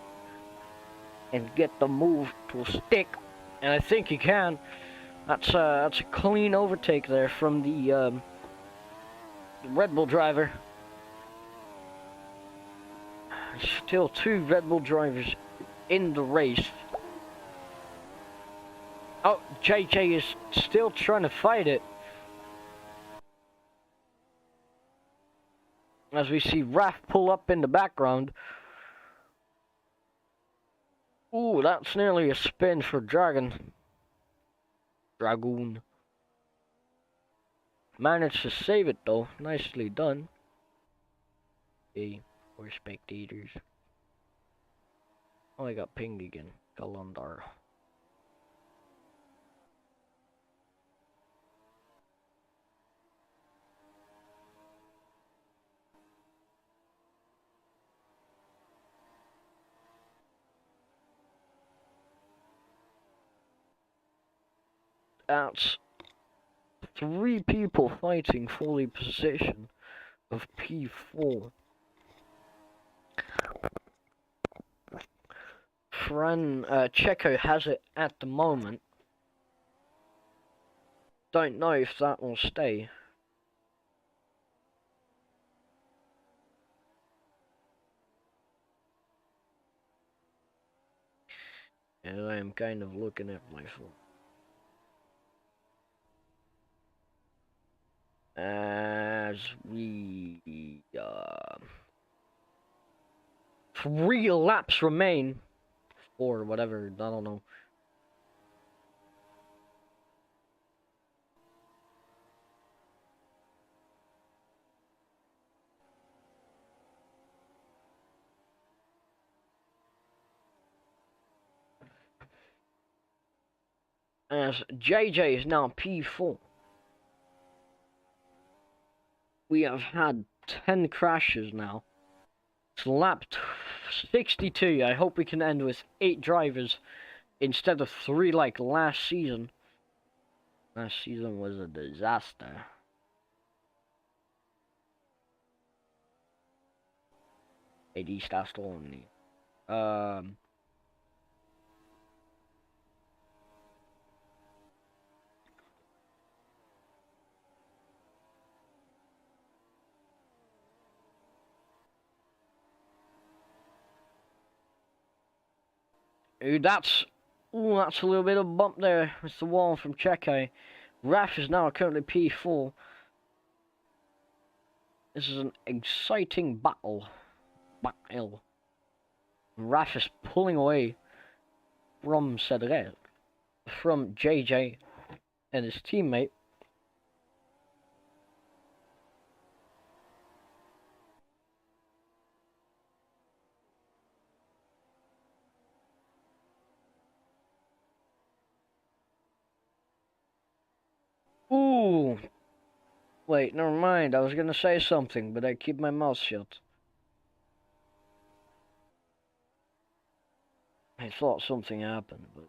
and get the move to stick. And I think he can. That's a clean overtake there from the Red Bull driver. Still 2 Red Bull drivers in the race. Oh, JJ is still trying to fight it. As we see Raf pull up in the background. Ooh, that's nearly a spin for Dragoon. Managed to save it though. Nicely done. Okay, for spectators. Oh, I got pinged again. Galandar. That's 3 people fighting for the position of P4. Checo has it at the moment. Don't know if that will stay. And I am kind of looking at my phone. As we 3 laps remain, or whatever, I don't know. As JJ is now P4. We have had 10 crashes now. It's lap 62. I hope we can end with 8 drivers instead of 3 like last season. Last season was a disaster. Edi sta stormning. That's a little bit of bump there with the wall from Checo. Raf is now currently P4. This is an exciting battle. Raf is pulling away from Cedric, from JJ and his teammate. Ooh. Wait, never mind. I was gonna say something, but I keep my mouth shut. I thought something happened, but...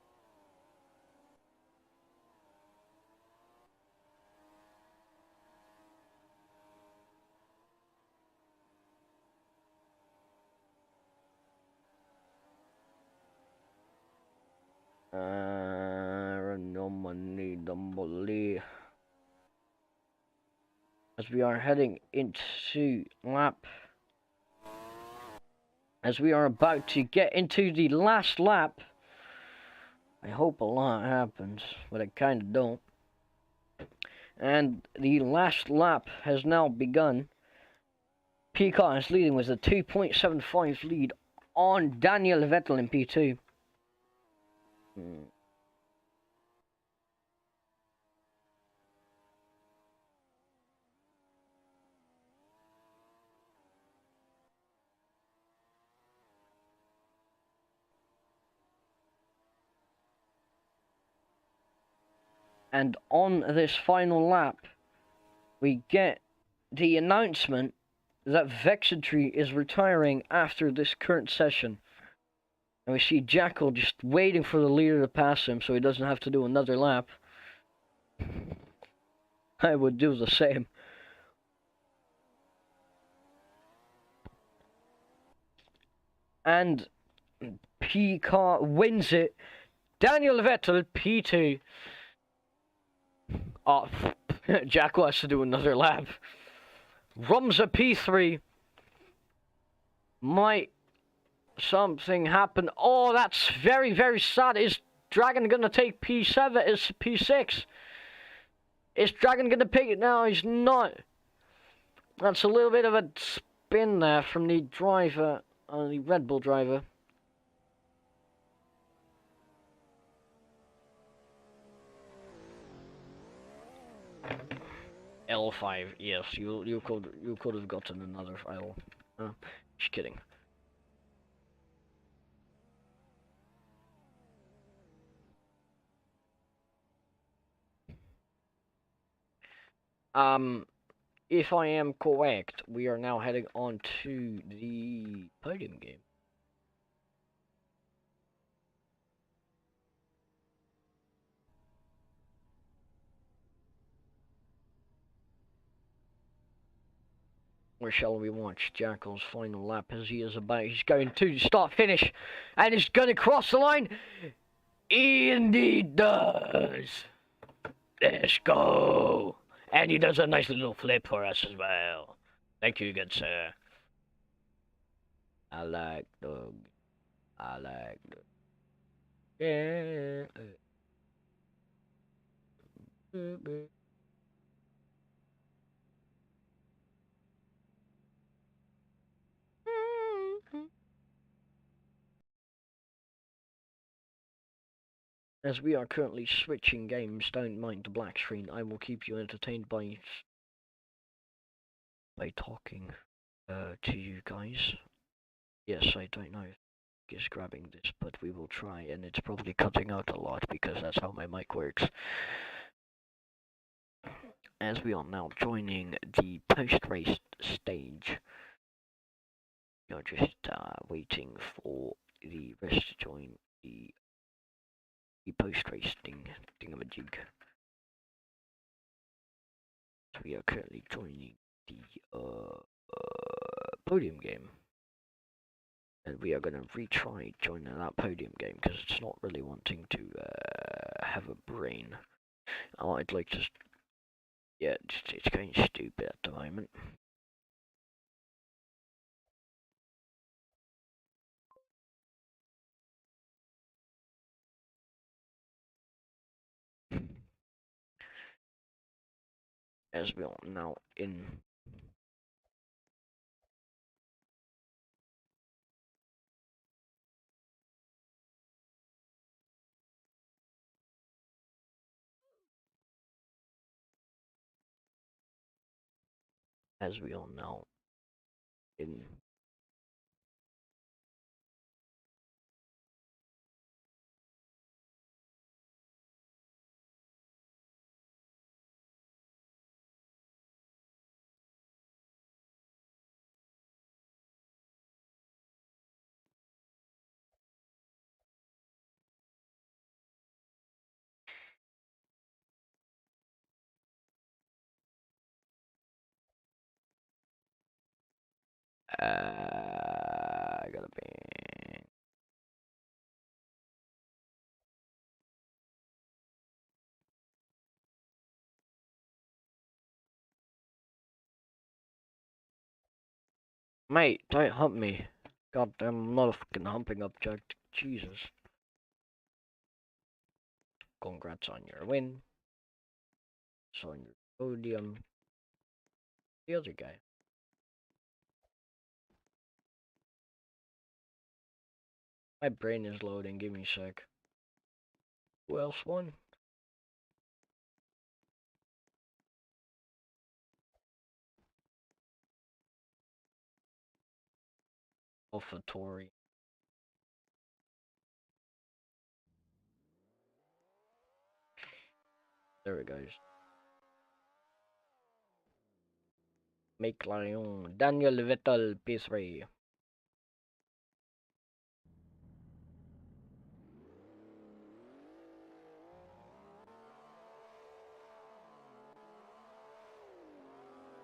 As we are heading into lap... As we are about to get into the last lap... I hope a lot happens, but I kinda don't. And the last lap has now begun. Peacock is leading with a 2.75 lead on Daniel Vettel in P2. And on this final lap, we get the announcement that Vexentry is retiring after this current session. And we see Jackal just waiting for the leader to pass him so he doesn't have to do another lap. I would do the same. And P car wins it. Daniel Vettel P2. Oh, Jack wants to do another lap. Rumza P3. Might something happen? Oh, that's very, very sad. Is Dragon gonna take P7? Is P6? Is Dragon gonna pick it now? He's not. That's a little bit of a spin there from the driver, the Red Bull driver. L5, yes, you could have gotten another file. Just kidding. If I am correct, we are now heading on to the podium game. Where shall we watch Jackal's final lap as he's going to start finish and he's gonna cross the line? He indeed does. Let's go. And he does a nice little flip for us as well. Thank you, good sir. I like Doug. I like Doug. Yeah. As we are currently switching games, don't mind the black screen. I will keep you entertained by talking to you guys. Yes, I don't know if it's grabbing this, but we will try, and it's probably cutting out a lot because that's how my mic works. As we are now joining the post-race stage, you're just waiting for the rest to join the post-race thingamajig. So we are currently joining the podium game. And we are going to retry joining that podium game because it's not really wanting to have a brain. Oh, I'd like to... Yeah, it's going stupid at the moment. As we are now in... As we are now in... I gotta be... Mate, don't hump me. God damn, I'm not a fucking humping object. Jesus. Congrats on your win. It's on your podium. The other guy. My brain is loading, give me a sec. Who else won? AlphaTauri. There it goes. Make Lion. Daniel Vettel, P3.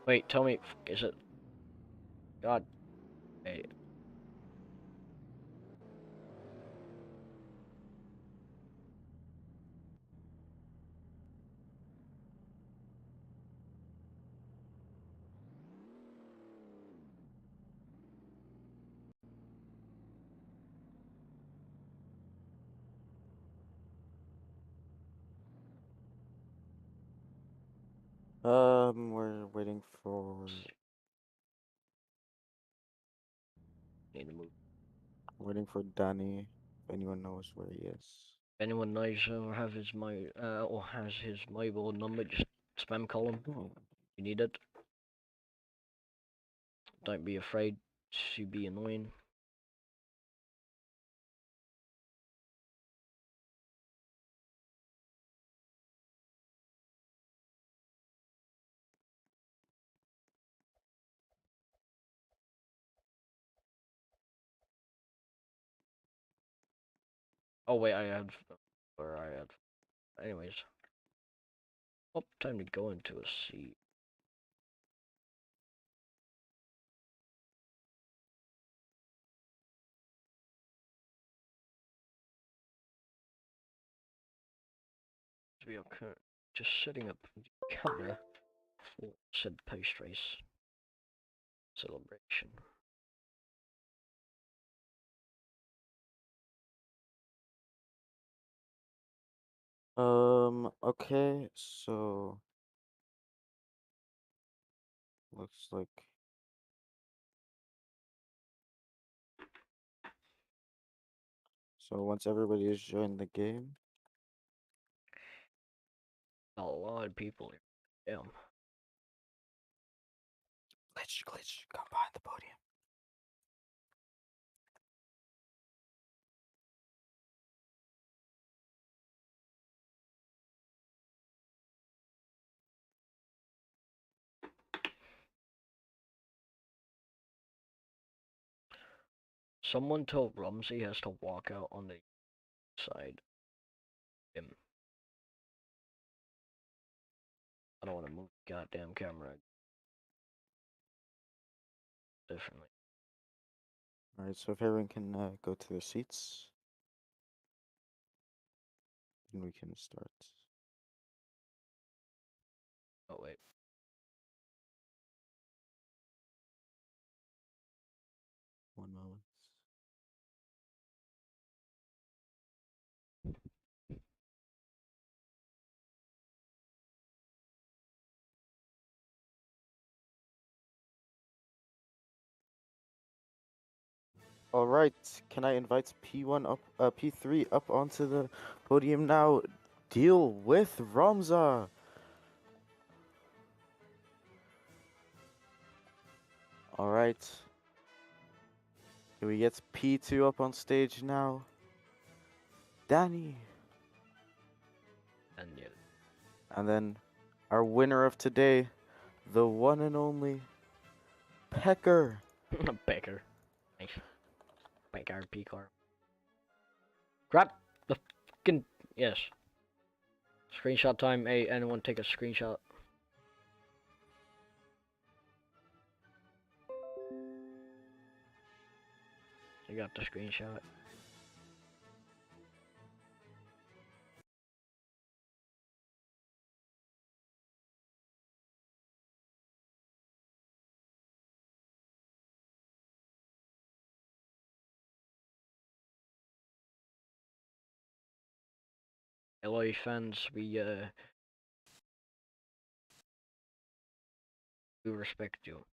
Wait, tell me, is it... God. Wait. We're waiting for Need to move. Danny. If anyone knows where he is. If anyone knows or have his or has his mobile number, just spam call him. Oh. You need it. Don't be afraid to be annoying. Oh wait, I had. Anyways, oh, time to go into a seat. We are just setting up the camera for said post race celebration. Okay, so looks like once everybody has joined the game. A lot of people here. Damn. Glitch, come behind the podium. Someone told Rumsey has to walk out on the side. Him. I don't want to move the goddamn camera differently. Alright, so if everyone can go to their seats, and we can start. Oh wait. One moment. All right, can I invite P1 up, P3 up onto the podium now? Deal with Ramza. All right. Can we get P2 up on stage now? Danny. And yeah. And then our winner of today, the one and only Pecker. Becker. Nice. Becker P-car. Grab the fucking yes. Screenshot time. Hey, anyone take a screenshot? I got the screenshot. LA fans, we respect you.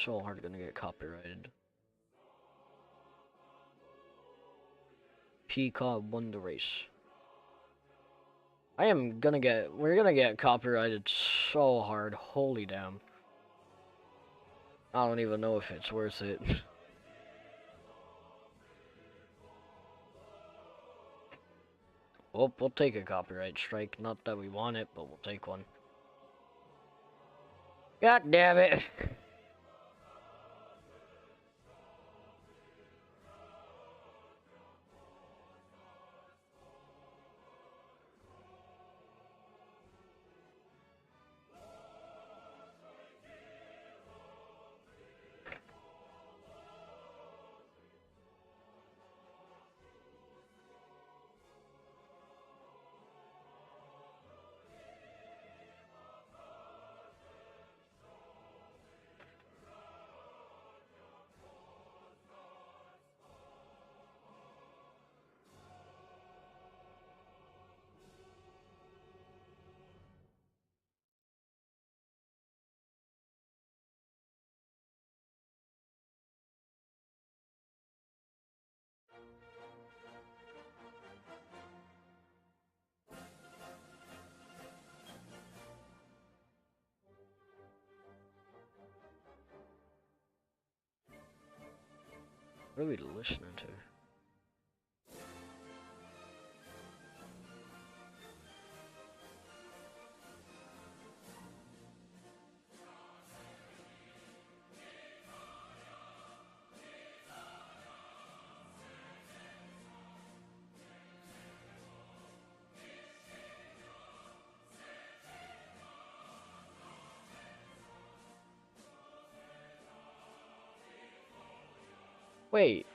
So hard gonna get copyrighted. Peacock won the race. We're gonna get copyrighted so hard, holy damn. I don't even know if it's worth it. We'll take a copyright strike. Not that we want it, but we'll take one. God damn it! What are we listening to? Wait.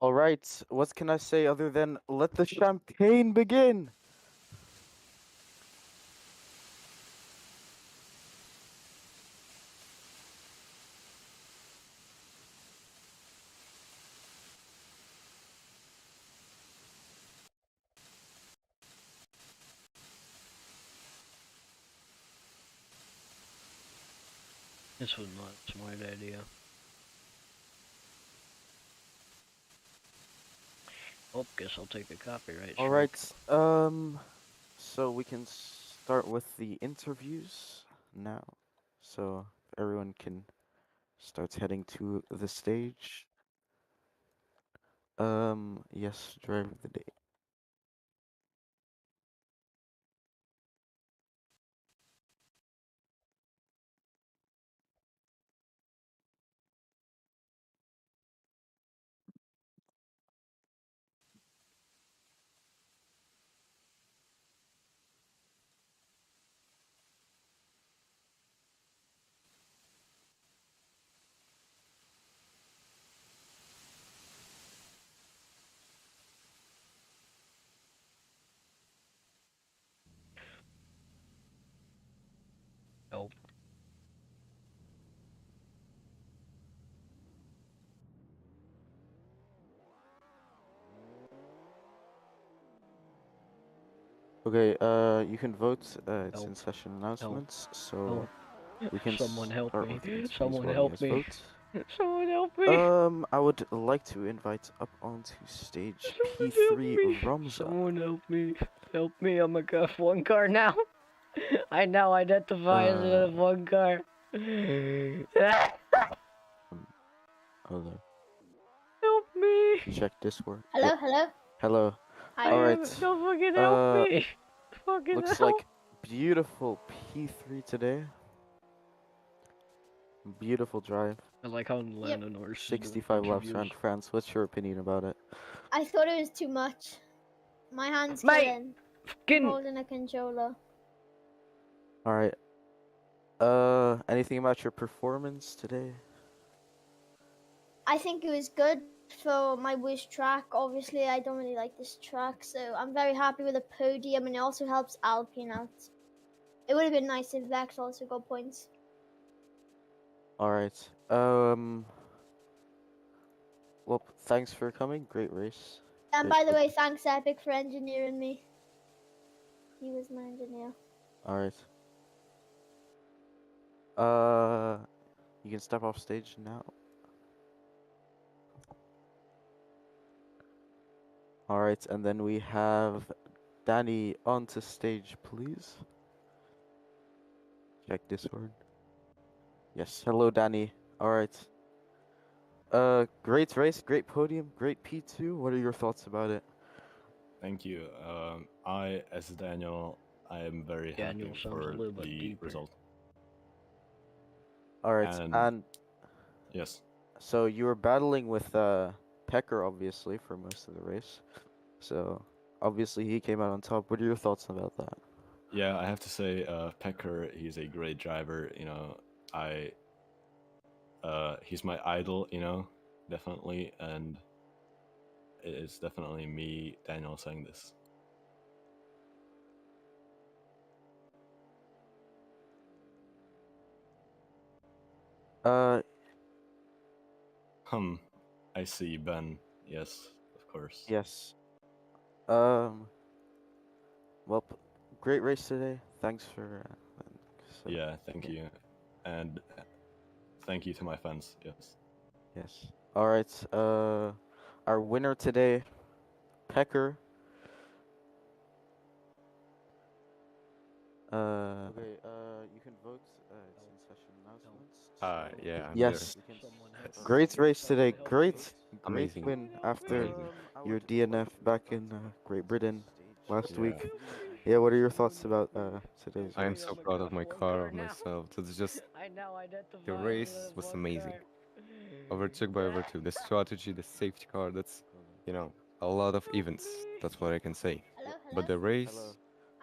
All right, what can I say other than let the champagne begin? This was not a smart idea. Oh, guess I'll take a copyright All strike. right, so we can start with the interviews now. So everyone can start heading to the stage. Yes, driver of the day. Nope. Okay, you can vote. It's in Nope. session No. announcements, so No. we can Someone help start me. with the interviews Someone while you help guys me. vote. Someone help me. I would like to invite up onto stage Someone help P3 me. Ramza. Someone help me. Help me. I'm a F1 car now. I now identify as a one car. Hello. Help me! Check Discord. Hello, Yep. hello. Hello. Hi. Alright. Don't fucking help me! Fucking Looks help! like beautiful P3 today. Beautiful drive. I like how Lando Norris is doing 65 laps interviews. around France. What's your opinion about it? I thought it was too much. My hand's Mate! killing. I'm Fucking holding a controller. Alright. Anything about your performance today? I think it was good for my worst track. Obviously, I don't really like this track, so I'm very happy with the podium, and it also helps Alpine out. It would have been nice if Vex also got points. Alright. Well, thanks for coming. Great race. And Great by the way, podium. thanks Epic for engineering me. He was my engineer. Alright. You can step off stage now. Alright, and then we have Danny onto stage, please. Check Discord. Yes, hello Danny. Alright. Great race, great podium, great P2. What are your thoughts about it? Thank you. As Daniel, I am very Daniel happy sounds a for little bit the deeper. result. Alright, and yes, so you were battling with Pecker obviously for most of the race. So obviously he came out on top. What are your thoughts about that? yeah, I have to say, Pecker, he's a great driver. You know, he's my idol. You know, definitely, and it's definitely me, Daniel, saying this. Uh, I see, Ben. Yes, of course. yes. Well, great race today. Thanks for. Yeah, thank you, and thank you to my fans. Yes. Yes. All right. Our winner today, Pecker. Okay. You can vote. It's in session announcements. Yeah, I'm Yes. there. Great race today. Great Amazing. win after Amazing. your DNF back in Great Britain last Yeah. week. Yeah. What are your thoughts about today's I am race? so proud of my car, of myself. That's just the race was amazing. Overtook by overtook. The strategy, the safety car, that's a lot of events. That's what I can say. Hello, But hello. the race,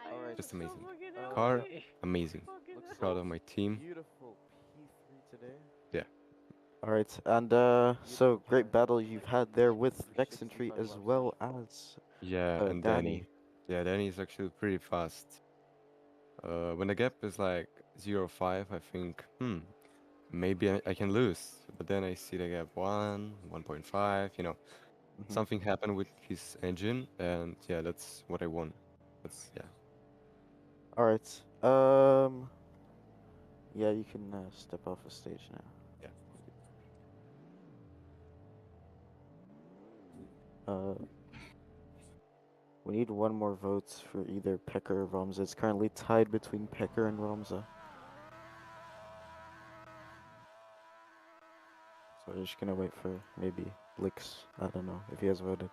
Alright. just amazing. Car, amazing. Proud of my team. Beautiful P3 today. Yeah. Alright, and so great battle you've had there with Vexentry as well as Yeah, and Danny. Yeah, Danny is actually pretty fast. When the gap is like 0.5, I think, maybe I can lose. But then I see the gap 1.5, something happened with his engine, and yeah, that's what I won. Yeah. Alright, yeah, you can step off the stage now. Yeah. We need one more vote for either Pekka or Ramza. It's currently tied between Pekka and Ramza. So we're just gonna wait for maybe Blix. I don't know if he has voted.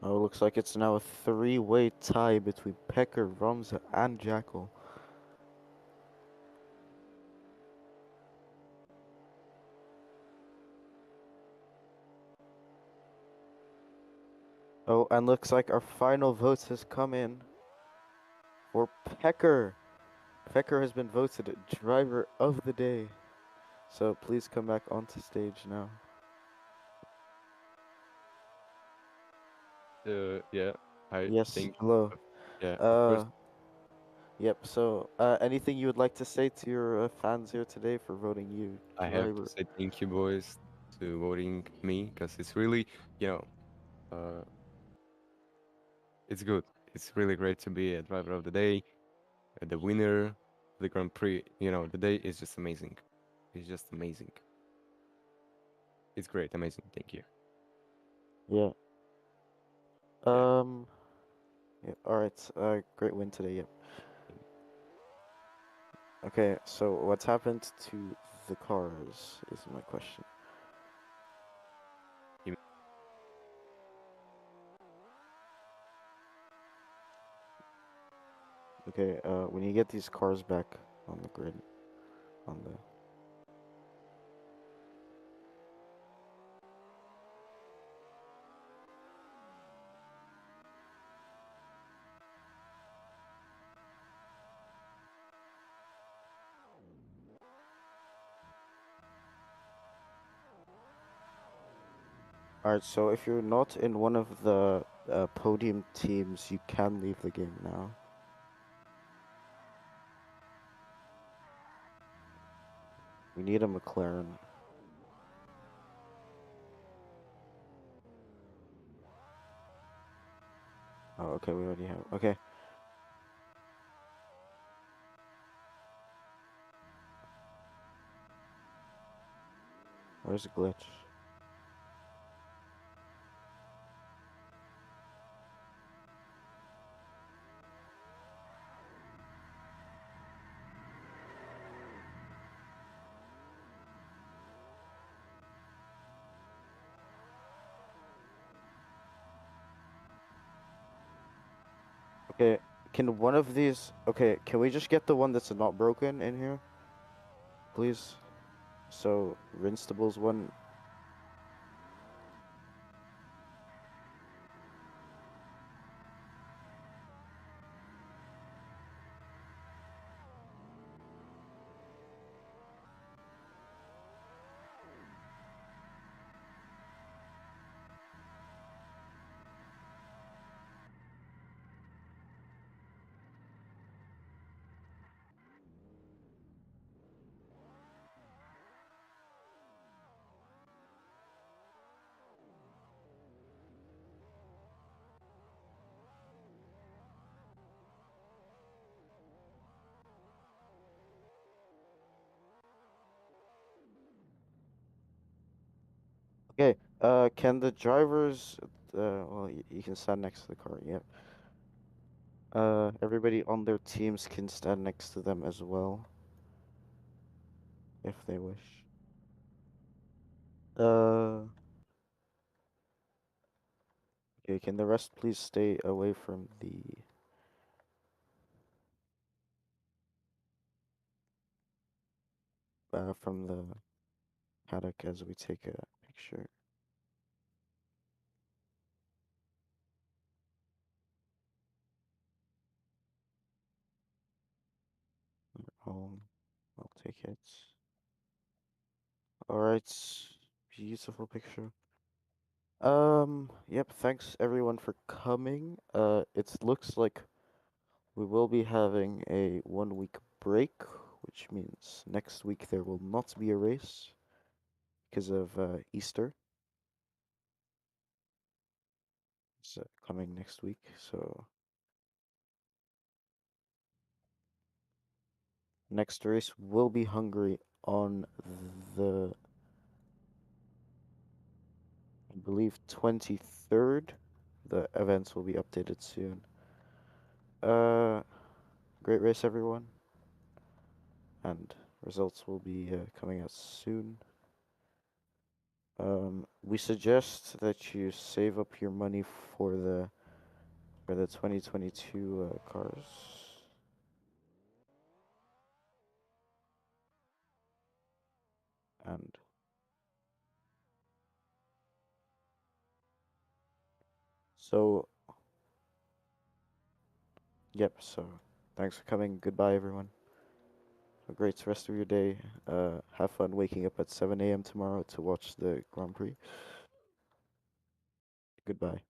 Oh, looks like it's now a three-way tie between Pekka, Ramza, and Jackal. Oh, and looks like our final votes has come in for Pecker. Pecker has been voted driver of the day. So please come back onto stage now. Yeah. Yes, think, hello. yeah. Uh, yep. So, anything you would like to say to your fans here today for voting you I have to driver? say thank you, boys, to voting me, because it's really, uh, it's good. It's really great to be a driver of the day, the winner, the Grand Prix. The day is just amazing. It's just amazing. It's great, amazing. Thank you. Yeah. Yeah. Yeah, all right. Great win today. Yep. Okay, so what's happened to the cars is my question. Okay, when you get these cars back on the grid, on the Alright, so if you're not in one of the podium teams, you can leave the game now. We need a McLaren. Oh, okay, we already have. Okay. Where's the glitch? Okay, can one of these... Okay, can we just get the one that's not broken in here? Please? So, Rinstable's one... Okay, can the drivers... well, you can stand next to the car, yep. Everybody on their teams can stand next to them as well. If they wish. Okay, can the rest please stay away from the... from the paddock as we take a picture. I'll take it. Alright, beautiful picture. Yep, thanks everyone for coming. It looks like we will be having a 1 week break, which means next week there will not be a race because of Easter. It's coming next week, so next race will be Hungary on the, I believe, 23rd. The events will be updated soon. Great race, everyone. And results will be coming out soon. We suggest that you save up your money for the 2022 cars. And so, yep, so thanks for coming. Goodbye, everyone. Have a great rest of your day. Have fun waking up at 7 a.m. tomorrow to watch the Grand Prix. Goodbye.